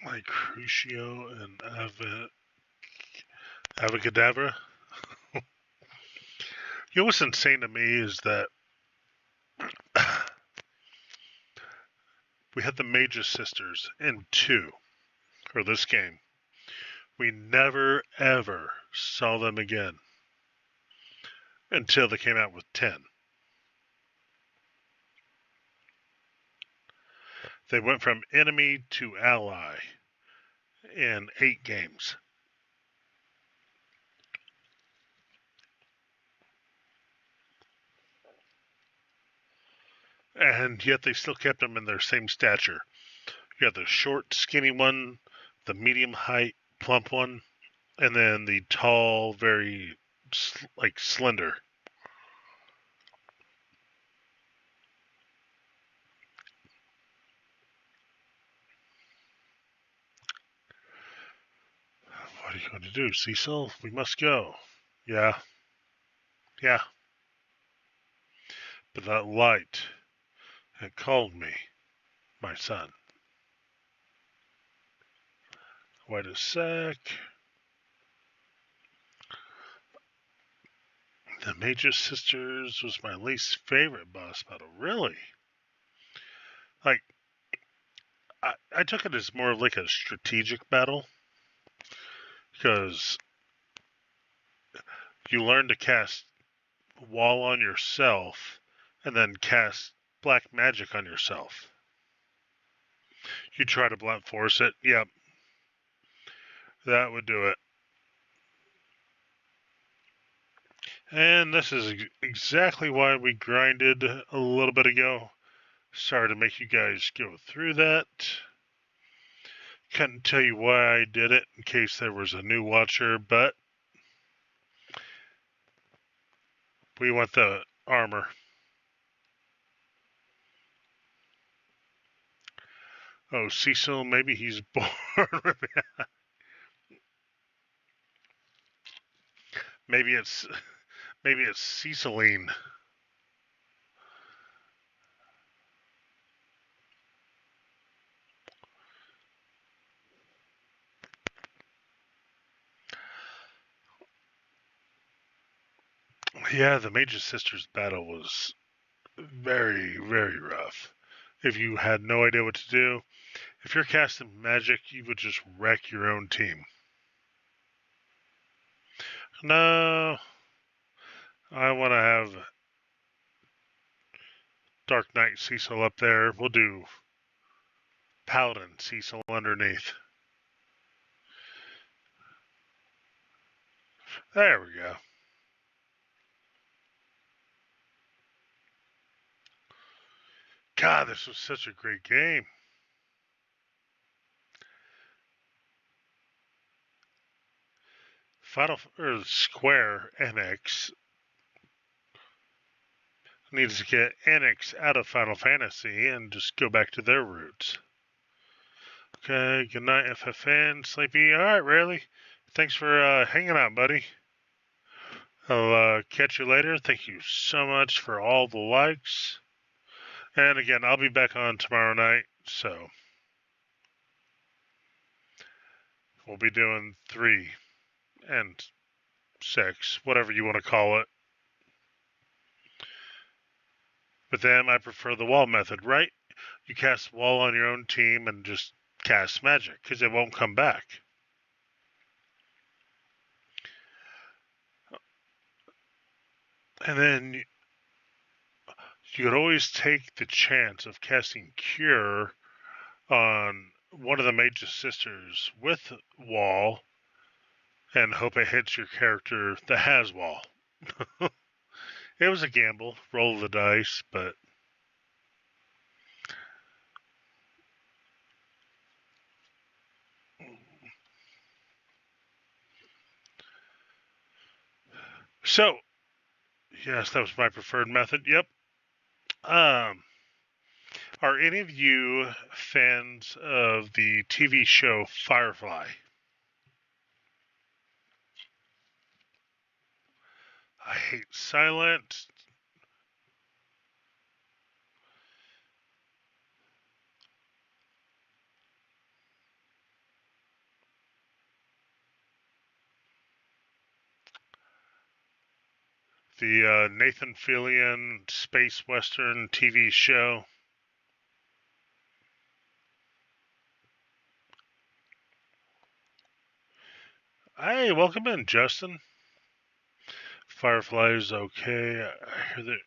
Like Crucio and Avacadabra. You know what's insane to me is that we had the Magus Sisters in 2, or this game. We never, ever saw them again until they came out with 10. They went from enemy to ally in 8 games. And yet they still kept them in their same stature. You got the short, skinny one, the medium height, plump one, and then the tall, very slender. What are you going to do, Cecil? We must go. Yeah. Yeah. But that light had called me, my son. Wait a sec. The Major Sisters was my least favorite boss battle. Really? Like, I took it as more of like a strategic battle. Because you learn to cast wall on yourself and then cast black magic on yourself. You try to blunt force it. Yep. That would do it. And this is exactly why we grinded a little bit ago. Sorry to make you guys go through that. Couldn't tell you why I did it in case there was a new watcher, but we want the armor. Oh, Cecil, maybe he's born with it. Maybe it's Ceciline. Yeah, the Major Sisters battle was very, very rough. If you had no idea what to do, if you're casting magic, you would just wreck your own team. No, I want to have Dark Knight Cecil up there. We'll do Paladin Cecil underneath. There we go. God, this was such a great game. Square Enix needs to get Enix out of Final Fantasy and just go back to their roots. Okay, good night, FFN. Sleepy. All right, Rayleigh. Thanks for hanging out, buddy. I'll catch you later. Thank you so much for all the likes. And again, I'll be back on tomorrow night, so we'll be doing 3 and 6, whatever you want to call it. With them, I prefer the wall method, right? You cast wall on your own team and just cast magic, because it won't come back. And then you could always take the chance of casting Cure on one of the Major Sisters with wall and hope it hits your character that has wall. It was a gamble, roll the dice, but so yes, that was my preferred method. Yep. Are any of you fans of the TV show Firefly? I hate silent. The Nathan Fillion space western TV show. Hey, welcome in, Justin. Firefly is okay. I hear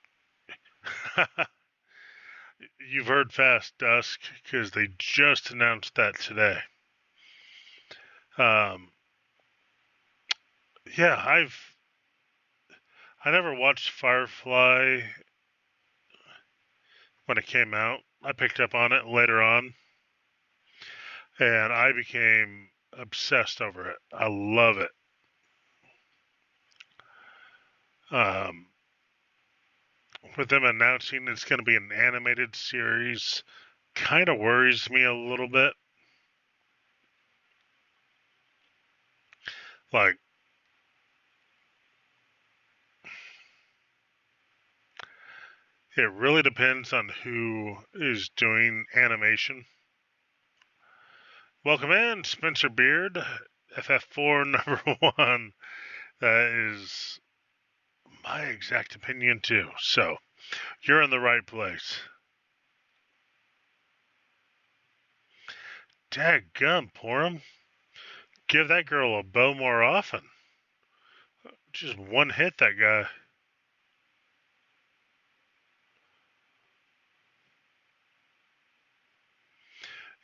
that. You've heard Fast Dusk because they just announced that today. Yeah, I never watched Firefly when it came out. I picked up on it later on, and I became obsessed over it. I love it. With them announcing it's going to be an animated series, kind of worries me a little bit. Like, it really depends on who is doing animation. Welcome in, Spencer Beard, FF4 number 1. That is my exact opinion too. So, you're in the right place. Dadgum, Porum. Give that girl a bow more often. Just one hit, that guy.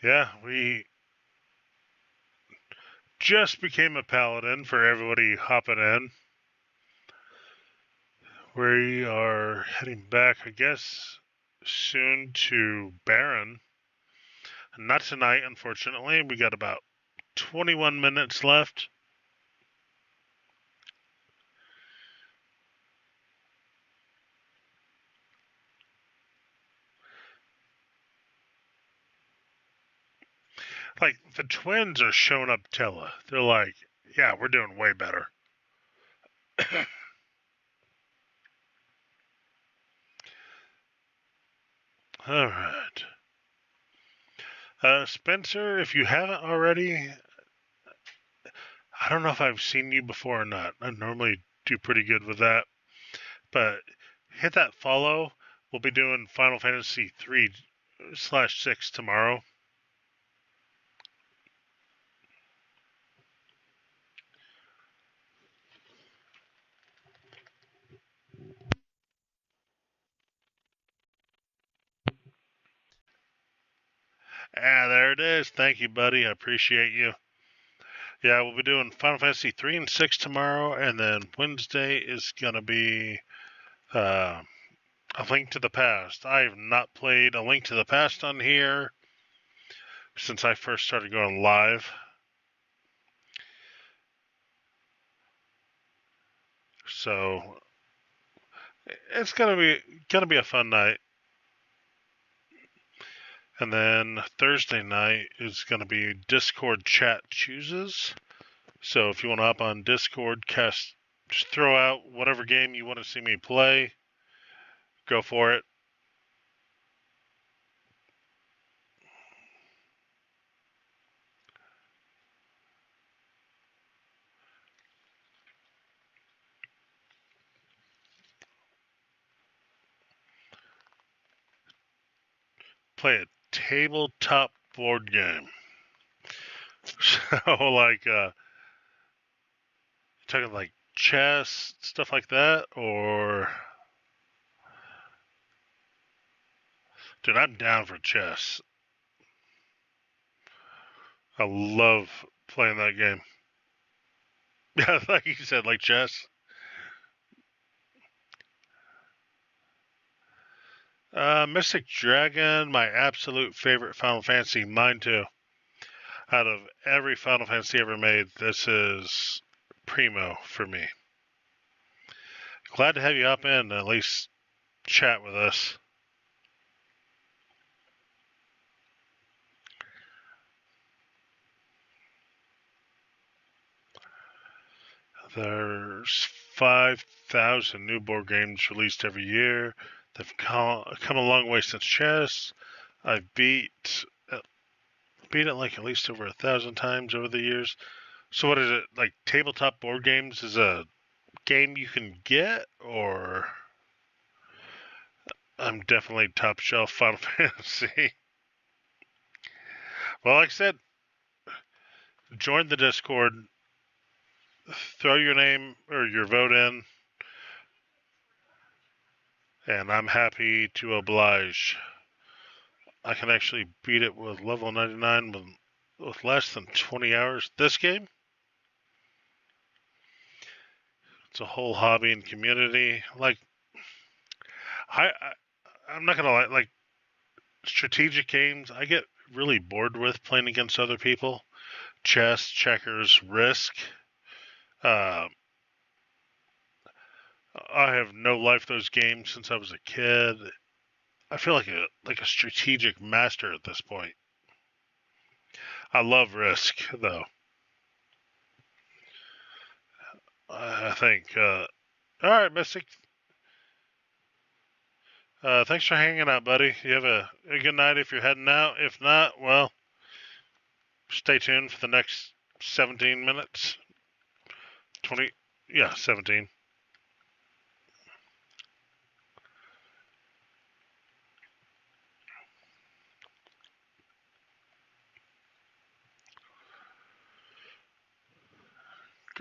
Yeah, we just became a paladin for everybody hopping in. We are heading back, I guess, soon to Baron. Not tonight, unfortunately. We got about 21 minutes left. Like, the twins are showing up Tella. They're like, yeah, we're doing way better. All right. Spencer, if you haven't already, I don't know if I've seen you before or not. I normally do pretty good with that. But hit that follow. We'll be doing Final Fantasy 3/6 tomorrow. Ah, there it is. Thank you, buddy. I appreciate you. Yeah, we'll be doing Final Fantasy 3 and 6 tomorrow, and then Wednesday is going to be uh, A Link to the Past. I have not played A Link to the Past on here since I first started going live. So it's gonna be a fun night. And then Thursday night is gonna be Discord chat chooses. So if you want to hop on Discord, just throw out whatever game you want to see me play. Go for it. Play a tabletop board game. So like talking like chess, stuff like that, or dude, I'm down for chess. I love playing that game. Yeah, like you said, like chess. Mystic Dragon, my absolute favorite Final Fantasy. Mine too. Out of every Final Fantasy ever made, this is primo for me. Glad to have you hop in and at least chat with us. There's 5,000 new board games released every year. They've come a long way since chess. I've beat it like at least over 1,000 times over the years. So what is it, like tabletop board games is a game you can get, or I'm definitely top shelf Final Fantasy. Well, like I said, join the Discord, throw your name or your vote in, and I'm happy to oblige. I can actually beat it with level 99 with less than 20 hours. This game, it's a whole hobby and community. Like, I, I I'm not gonna lie, like strategic games, I get really bored with playing against other people. Chess, checkers, Risk. Uh, I have no life those games since I was a kid. I feel like a strategic master at this point. I love Risk though. I think. All right, Mystic. Thanks for hanging out, buddy. You have a good night if you're heading out. If not, well, stay tuned for the next 17 minutes. 20. Yeah, 17.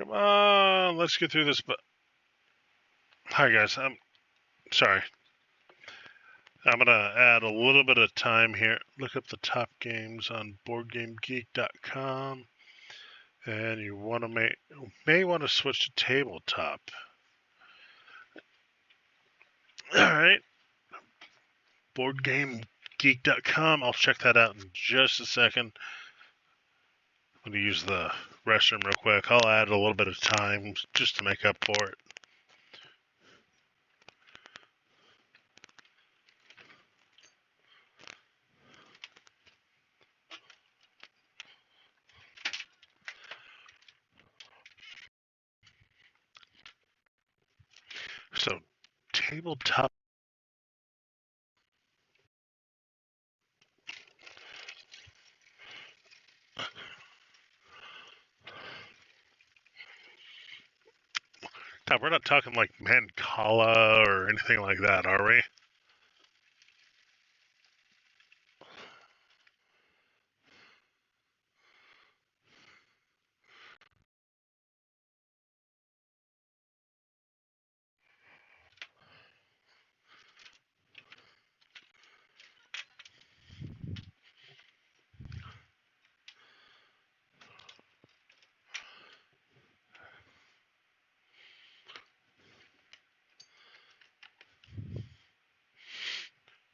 Come on, let's get through this. But hi guys, I'm sorry. I'm gonna add a little bit of time here. Look up the top games on BoardGameGeek.com, and you want to may want to switch to tabletop. All right, BoardGameGeek.com. I'll check that out in just a second. I'm gonna use the restroom real quick. I'll add a little bit of time just to make up for it. So, tabletop. We're not talking like Mancala or anything like that, are we?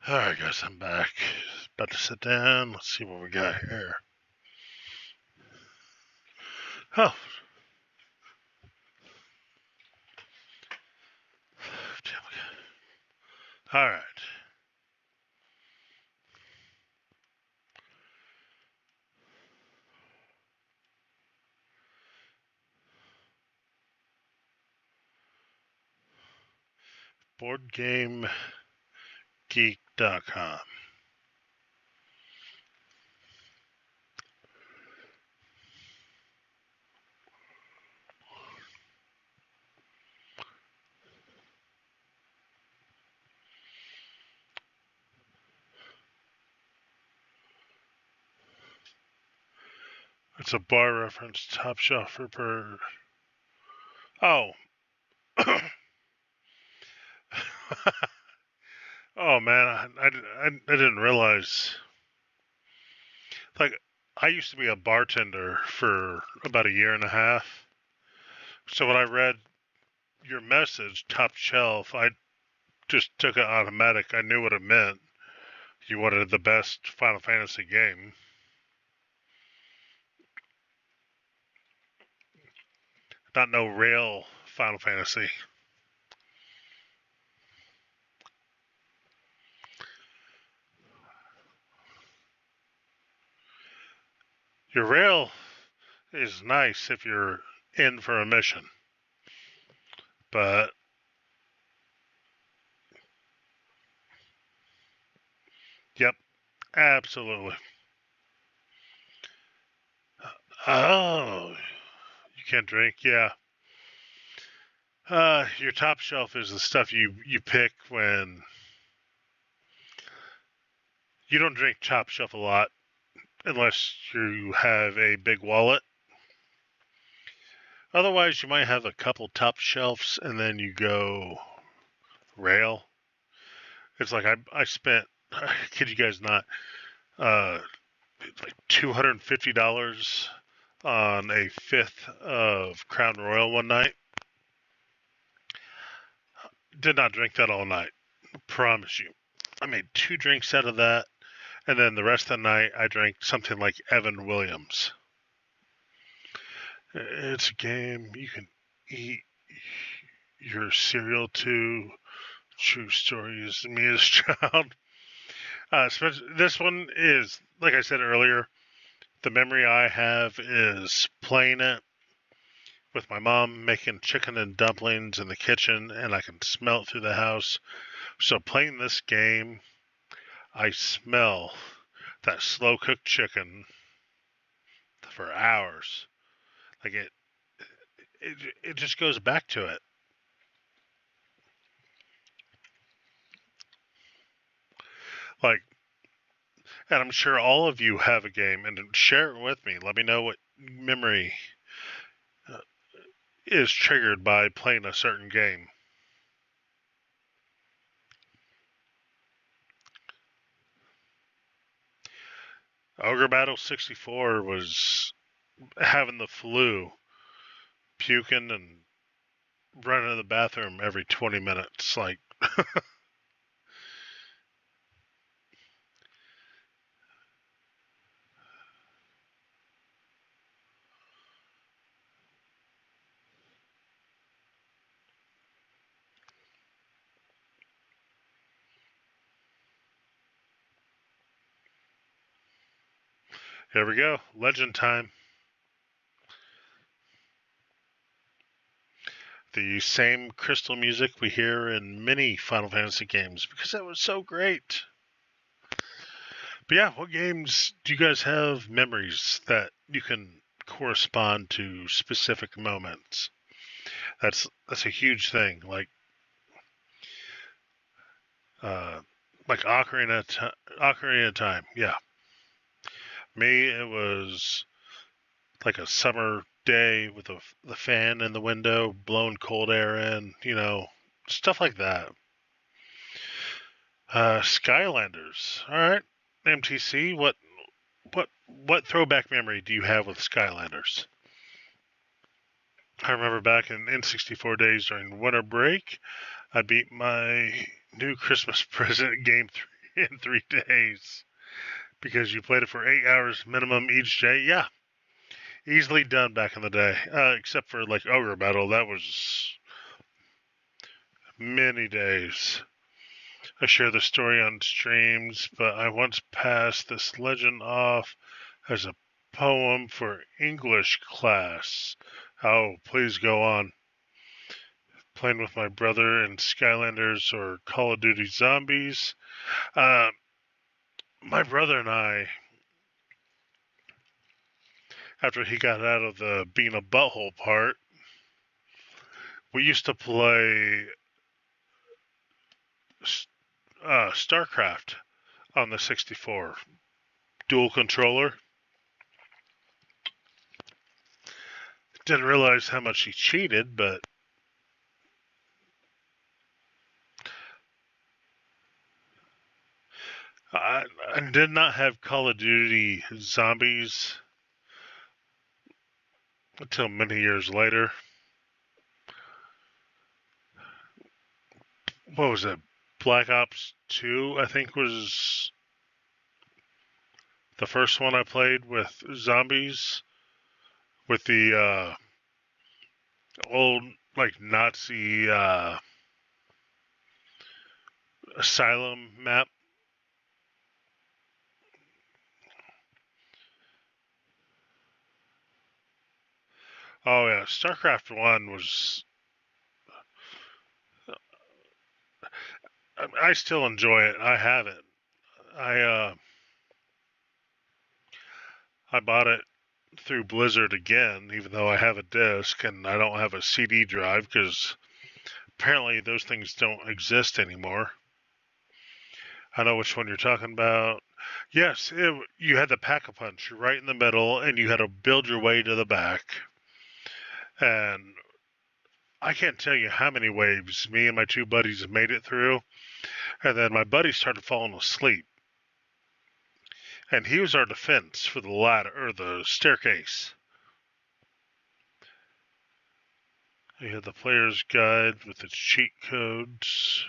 Alright guys, I'm back. About to sit down. Let's see what we got here. Oh. Alright. BoardGameGeek.com. It's a bar reference, top shelf per. Oh. Oh man, I didn't realize. Like, I used to be a bartender for about a year and a half. So when I read your message, top shelf, I just took it automatic. I knew what it meant. You wanted the best Final Fantasy game. Not no real Final Fantasy. Your rail is nice if you're in for a mission. But yep, absolutely. Oh, you can't drink, yeah. Your top shelf is the stuff you pick when you don't drink top shelf a lot unless you have a big wallet. Otherwise, you might have a couple top shelves and then you go rail. It's like I spent, I kid you guys not, like $250 on a fifth of Crown Royal one night. Did not drink that all night. Promise you. I made 2 drinks out of that, and then the rest of the night I drank something like Evan Williams. It's a game you can eat your cereal to. True story is me as a child. This one is, like I said earlier, the memory I have is playing it with my mom making chicken and dumplings in the kitchen, and I can smell it through the house. So playing this game, I smell that slow cooked chicken for hours. Like it just goes back to it. Like, and I'm sure all of you have a game, and share it with me. Let me know what memory is triggered by playing a certain game. Ogre Battle 64 was having the flu, puking and running to the bathroom every 20 minutes. Like, here we go. Legend time. The same crystal music we hear in many Final Fantasy games because it was so great. But yeah, what games do you guys have memories that you can correspond to specific moments? That's a huge thing. Uh, like Ocarina of Time. Yeah, me it was like a summer day with the fan in the window, blowing cold air in. Stuff like that. Skylanders. All right, MTC. What throwback memory do you have with Skylanders? I remember back in N64 days during winter break, I beat my new Christmas present game in 3 days because you played it for 8 hours minimum each day. Yeah, easily done back in the day. Except for like Ogre Battle, that was many days. I share the story on streams, but I once passed this legend off as a poem for English class. Oh, please go on. Playing with my brother in Skylanders or Call of Duty Zombies. Uh, my brother and I, after he got out of the being a butthole part, we used to play StarCraft on the 64. Dual controller. Didn't realize how much he cheated, but I did not have Call of Duty Zombies until many years later. What was it? Black Ops 2, I think, was the first one I played with zombies, with the old, like, Nazi asylum map. Oh, yeah. StarCraft 1 was. I still enjoy it. I have it. I, uh, I bought it through Blizzard again, even though I have a disc and I don't have a CD drive because apparently those things don't exist anymore. I know which one you're talking about. Yes, you had the pack-a-punch right in the middle, and you had to build your way to the back. And I can't tell you how many waves me and my two buddies have made it through. And then my buddy started falling asleep. And he was our defense for the ladder, or the staircase. You had the player's guide with its cheat codes.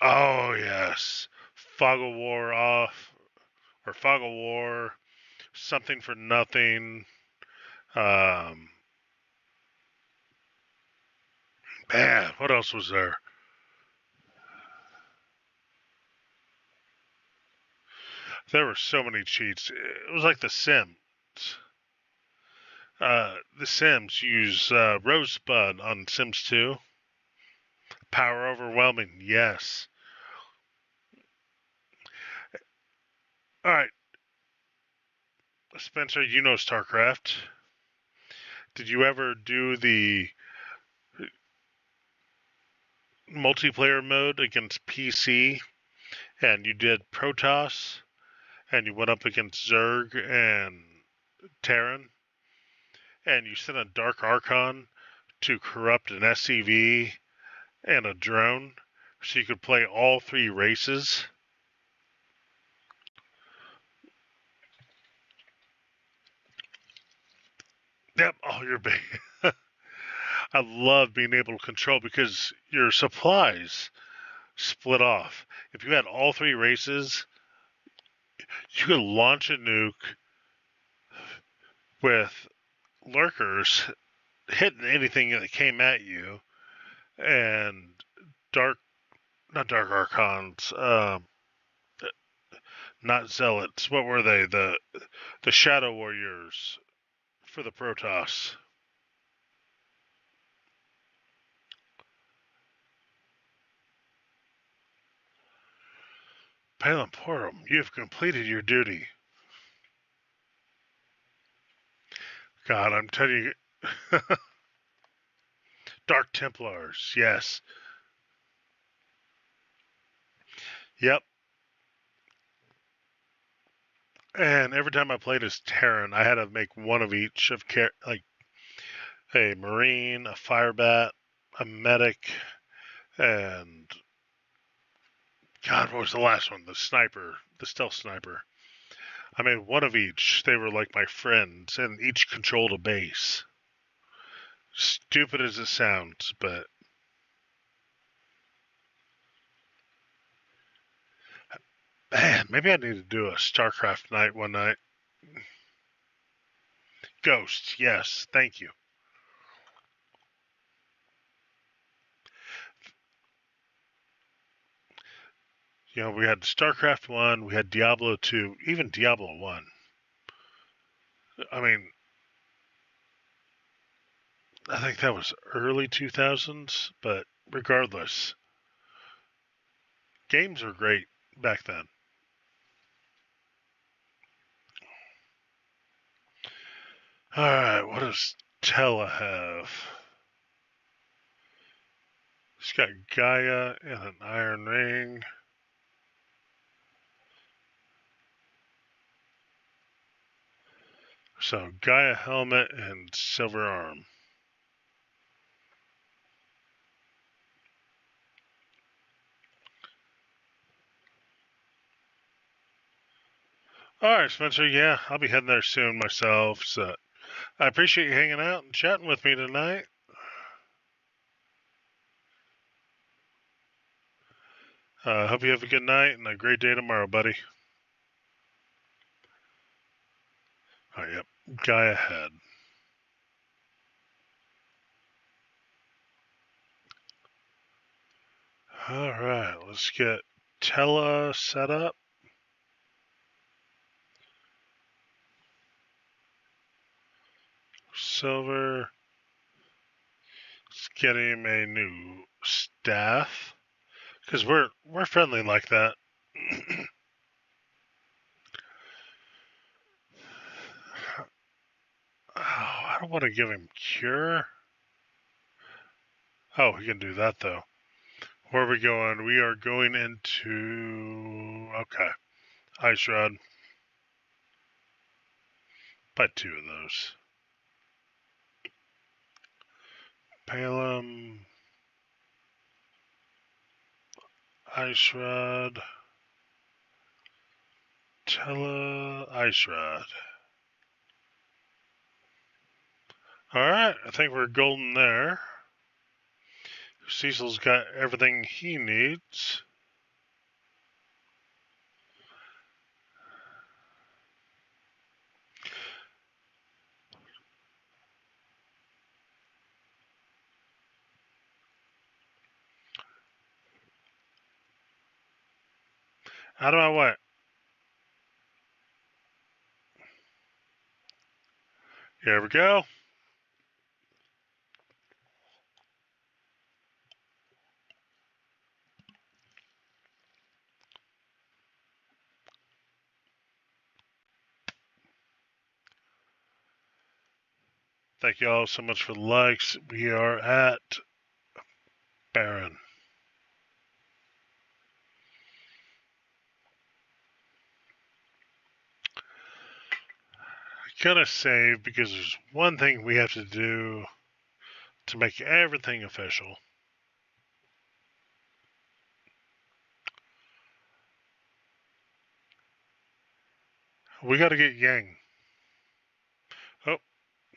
Oh, yes. Fog of War off, or Fog of War, something for nothing. Um, Man, what else was there? There were so many cheats. It was like The Sims. The Sims use Rosebud on Sims 2. Power overwhelming, yes. All right, Spencer, you know StarCraft. Did you ever do the multiplayer mode against PC and you did Protoss and you went up against Zerg and Terran and you sent a Dark Archon to corrupt an SCV and a drone, so you could play all three races. Yep, all your I love being able to control because your supplies split off. If you had all three races, you could launch a nuke with lurkers hitting anything that came at you, and not dark archons, not zealots. What were they? The shadow warriors for the Protoss. Palamporum, you have completed your duty. God, I'm telling you. Dark Templars, yes. Yep. And every time I played as Terran, I had to make one of each of like a Marine, a Firebat, a Medic, and God, what was the last one? The Sniper, the Stealth Sniper. I made one of each. They were like my friends, and each controlled a base. Stupid as it sounds, but man, maybe I need to do a StarCraft night one night. Ghosts, yes, thank you. You know, we had StarCraft 1, we had Diablo 2, even Diablo 1. I mean, I think that was early 2000s, but regardless, games were great back then. Alright, what does Tella have? She's got Gaia and an iron ring. So, Gaia helmet and silver arm. Alright, Spencer, yeah, I'll be heading there soon myself, so I appreciate you hanging out and chatting with me tonight. Hope you have a good night and a great day tomorrow, buddy. Oh, yep, Gaia head. Alright, let's get Tella set up. Silver. Let's get him a new staff. Because we're friendly like that. Oh, I don't want to give him cure. Oh, he can do that though. Where are we going? We are going into okay. Ice Rod. Buy two of those. Palem. Ice Rod. Tella Ice Rod. Alright, I think we're golden there. Cecil's got everything he needs. Out of my way. Here we go. Thank you all so much for the likes. We are at Baron. Gonna save because there's one thing we have to do to make everything official. We gotta get Yang. Oh,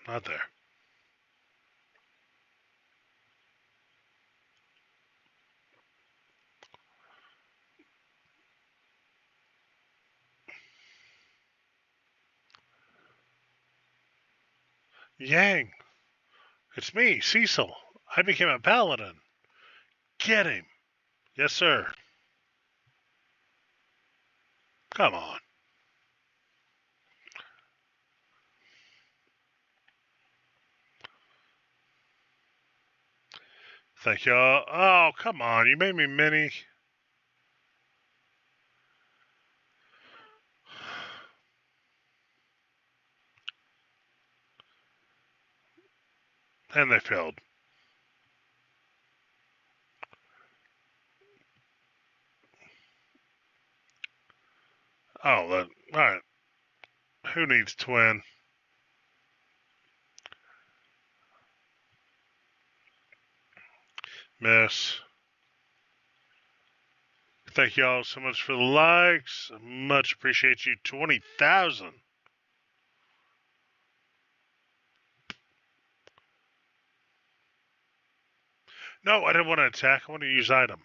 not there. Yang, it's me, Cecil. I became a paladin. Get him. Yes, sir. Come on. Thank y'all. Oh, come on. You made me mini. And they failed. Oh, all right. Who needs twin? Miss. Thank y'all so much for the likes. Much appreciate you. 20,000. No, I didn't want to attack. I want to use item.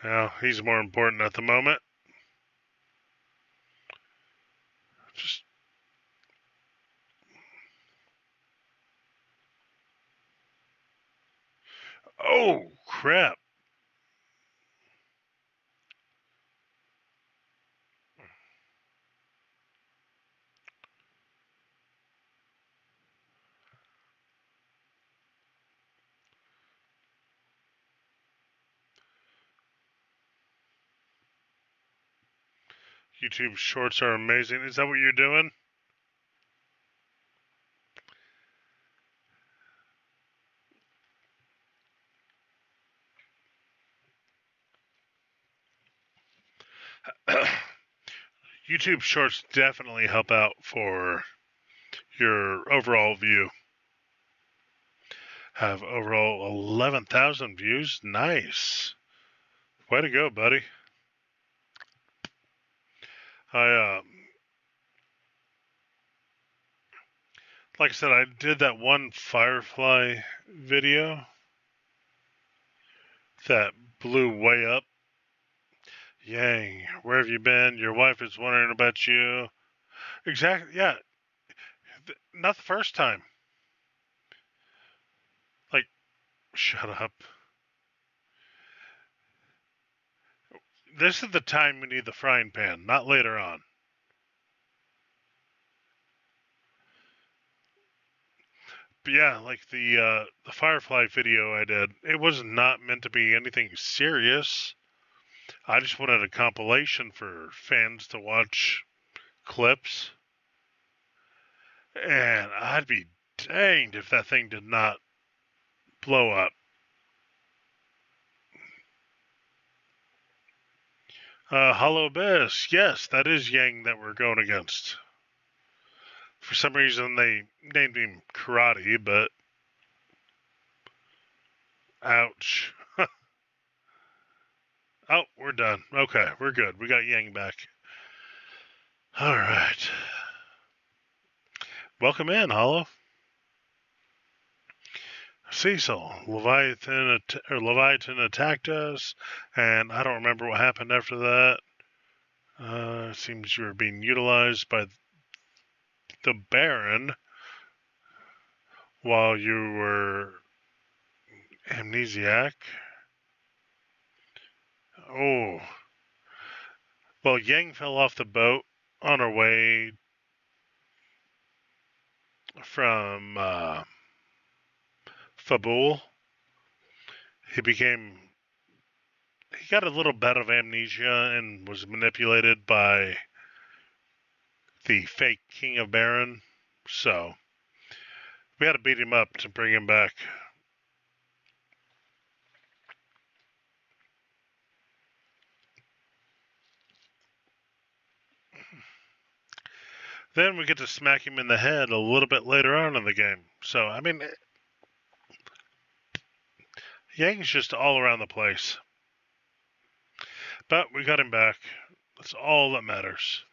Well, he's more important at the moment. Just. Oh, crap. YouTube shorts are amazing. Is that what you're doing? YouTube shorts definitely help out for your overall view. Have overall 11,000 views. Nice. Way to go, buddy. Like I said, I did that one Firefly video that blew way up. Yang, where have you been? Your wife is wondering about you. Exactly, yeah. Not the first time. Like, shut up. This is the time we need the frying pan, not later on. But yeah, like the Firefly video I did, it was not meant to be anything serious. I just wanted a compilation for fans to watch clips. And I'd be danged if that thing did not blow up. Hollow Abyss, yes, that is Yang that we're going against. For some reason, they named him Karate, but ouch. Oh, we're done. Okay, we're good. We got Yang back. All right. Welcome in, Hollow. Cecil, Leviatan attacked us, and I don't remember what happened after that. It seems you were being utilized by the Baron while you were amnesiac. Oh. Well, Yang fell off the boat on her way from Fabul. He got a little bit of amnesia and was manipulated by the fake King of Baron. So we had to beat him up to bring him back. Then we get to smack him in the head a little bit later on in the game. So, I mean, Yang's just all around the place. But we got him back. That's all that matters.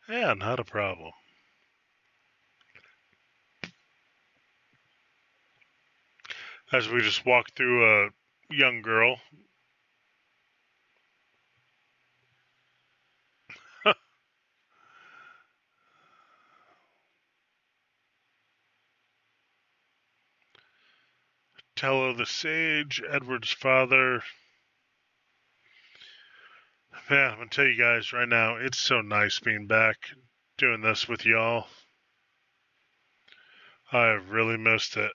Yeah, not a problem. As we just walk through a young girl. Tello the Sage, Edward's father. Yeah, I'm gonna tell you guys right now, it's so nice being back doing this with y'all. I've really missed it.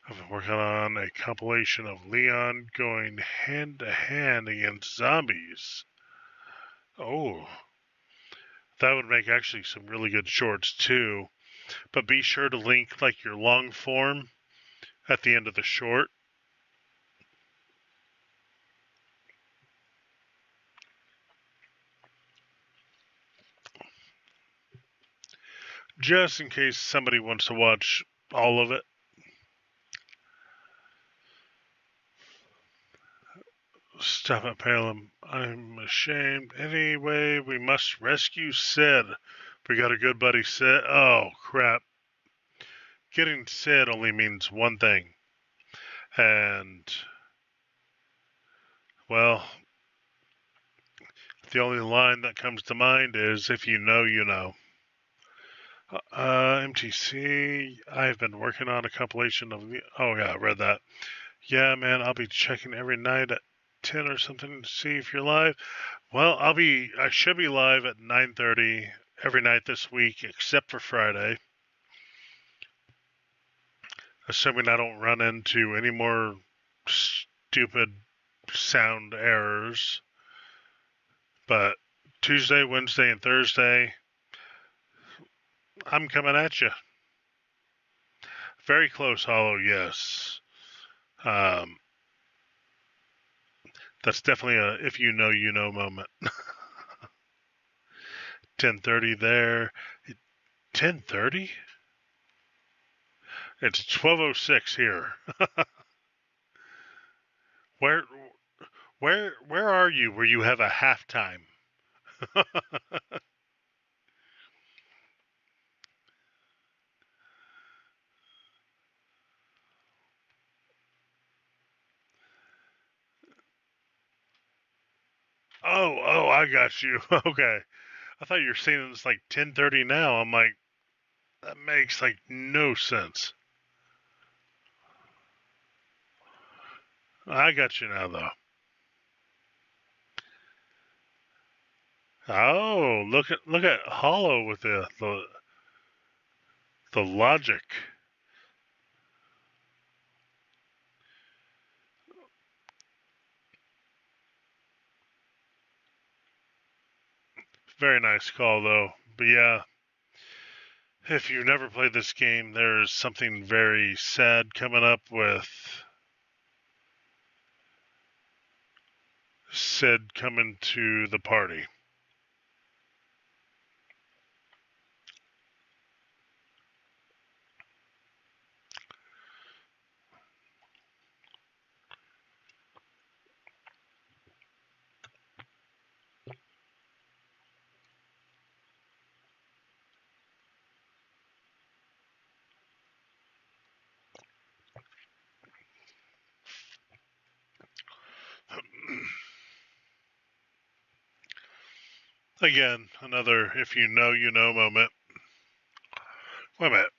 I've been working on a compilation of Leon going hand to hand against zombies. Oh, that would make actually some really good shorts too. But be sure to link like your long form at the end of the short. Just in case somebody wants to watch all of it. Stop it, Palin. I'm ashamed. Anyway, we must rescue Sid. We got a good buddy, Sid. Oh, crap. Getting Sid only means one thing. And, well, the only line that comes to mind is, if you know, you know. MTC, I've been working on a compilation of... Oh, yeah, I read that. Yeah, man, I'll be checking every night at 10 or something to see if you're live. Well, I should be live at 9:30 every night this week, except for Friday. Assuming I don't run into any more stupid sound errors. But Tuesday, Wednesday, and Thursday, I'm coming at you. Very close, Hollow, yes. That's definitely a if you know, you know moment. 10:30 there. 10:30? It's 12:06 here. where where are you where you have a halftime? Oh, I got you. Okay. I thought you were saying it's like 10:30 now. I'm like, that makes like no sense. I got you now though. Oh, look at Hollow with the logic. Very nice call though. But yeah, if you've never played this game, there's something very sad coming up with Sid coming to the party. Again, another if you know, you know moment. Wait a minute.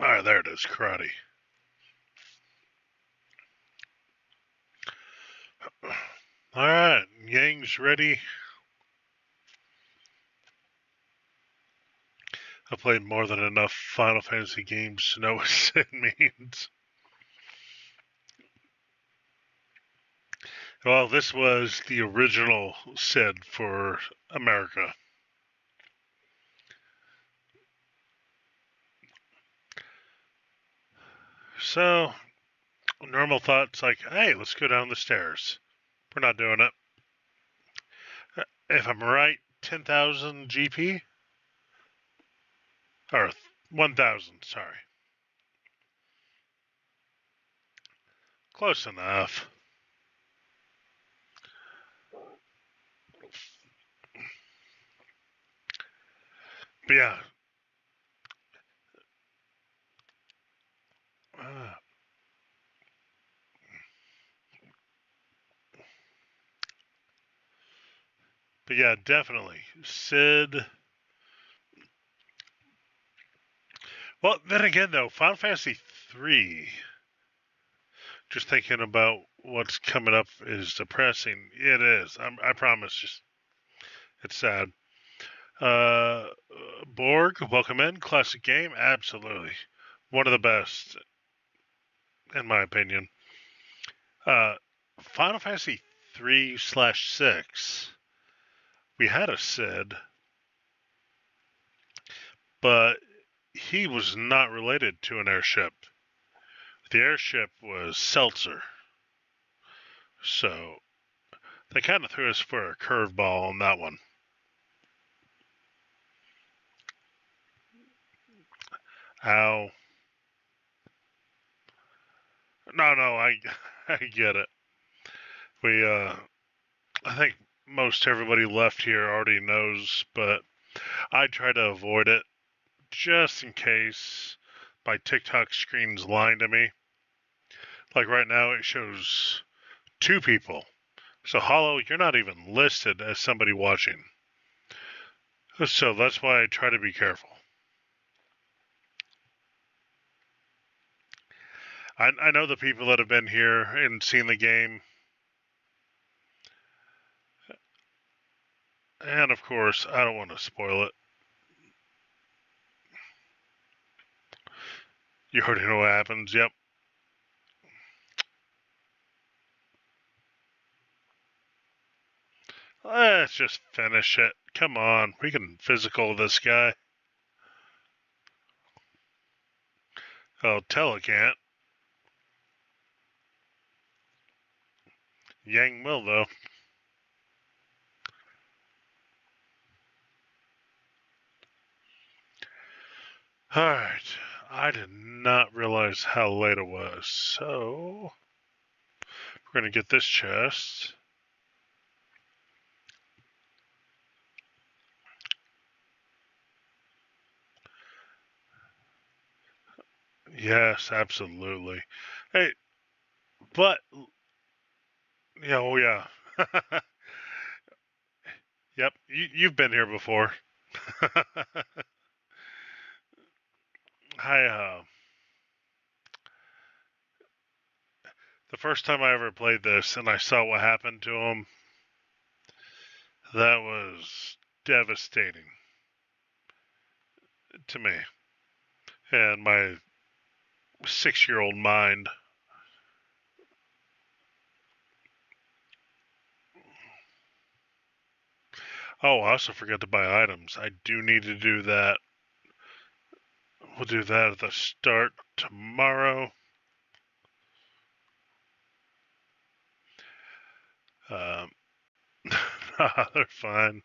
Alright, there it is, karate. Alright, Yang's ready. I played more than enough Final Fantasy games to know what Sid means. Well, this was the original Sid for America. So, normal thoughts like, hey, let's go down the stairs. We're not doing it. If I'm right, 10,000 GP? Or 1,000, sorry. Close enough. But yeah. But yeah, definitely. Sid. Well, then again, though, Final Fantasy 3, just thinking about what's coming up is depressing. It is. I promise. Just it's sad. Uh, Borg, welcome in. Classic game, absolutely. One of the best, in my opinion. Uh, Final Fantasy 3/6. We had a Sid, but he was not related to an airship. The airship was Seltzer. So they kind of threw us for a curveball on that one. Ow. No, I get it. We, I think most everybody left here already knows, but I try to avoid it just in case my TikTok screen's lying to me. Like right now, it shows 2 people. So, Hollow, you're not even listed as somebody watching. So that's why I try to be careful. I know the people that have been here and seen the game. And of course, I don't want to spoil it. You already know what happens. Yep. Let's just finish it. Come on. We can physical this guy. Oh, Tella can't. Yang will, though. Alright. I did not realize how late it was. So, we're going to get this chest. Yes, absolutely. Hey, but, yeah, oh yeah. Yep, you've been here before. I, the first time I ever played this and I saw what happened to him, that was devastating to me and my 6-year-old mind. Oh, I also forgot to buy items. I do need to do that. We'll do that at the start tomorrow. Um, they're fine.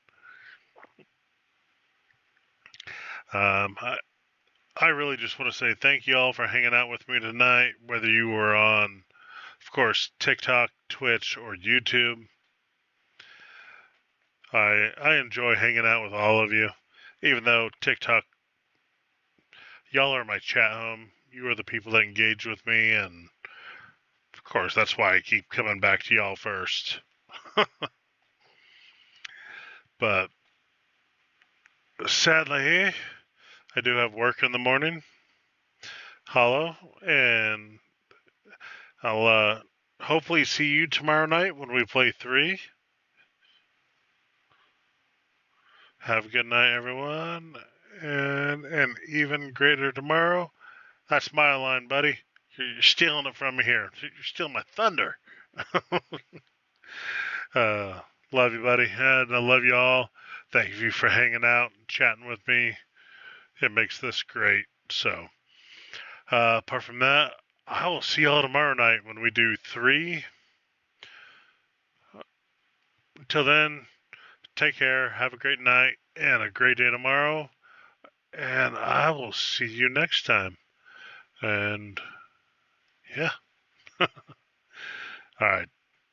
I really just want to say thank you all for hanging out with me tonight, whether you were on, of course, TikTok, Twitch, or YouTube. I enjoy hanging out with all of you, even though TikTok, y'all are my chat home. You are the people that engage with me, and of course, that's why I keep coming back to y'all first. But sadly, I do have work in the morning, Hollow, and I'll hopefully see you tomorrow night when we play 3. Have a good night, everyone, and an even greater tomorrow. That's my line, buddy. You're stealing it from me here. You're stealing my thunder. Love you, buddy, and I love you all. Thank you for hanging out and chatting with me. It makes this great. So, apart from that, I will see y'all tomorrow night when we do 3. Till then, take care, have a great night, and a great day tomorrow. And I will see you next time. And yeah. All right.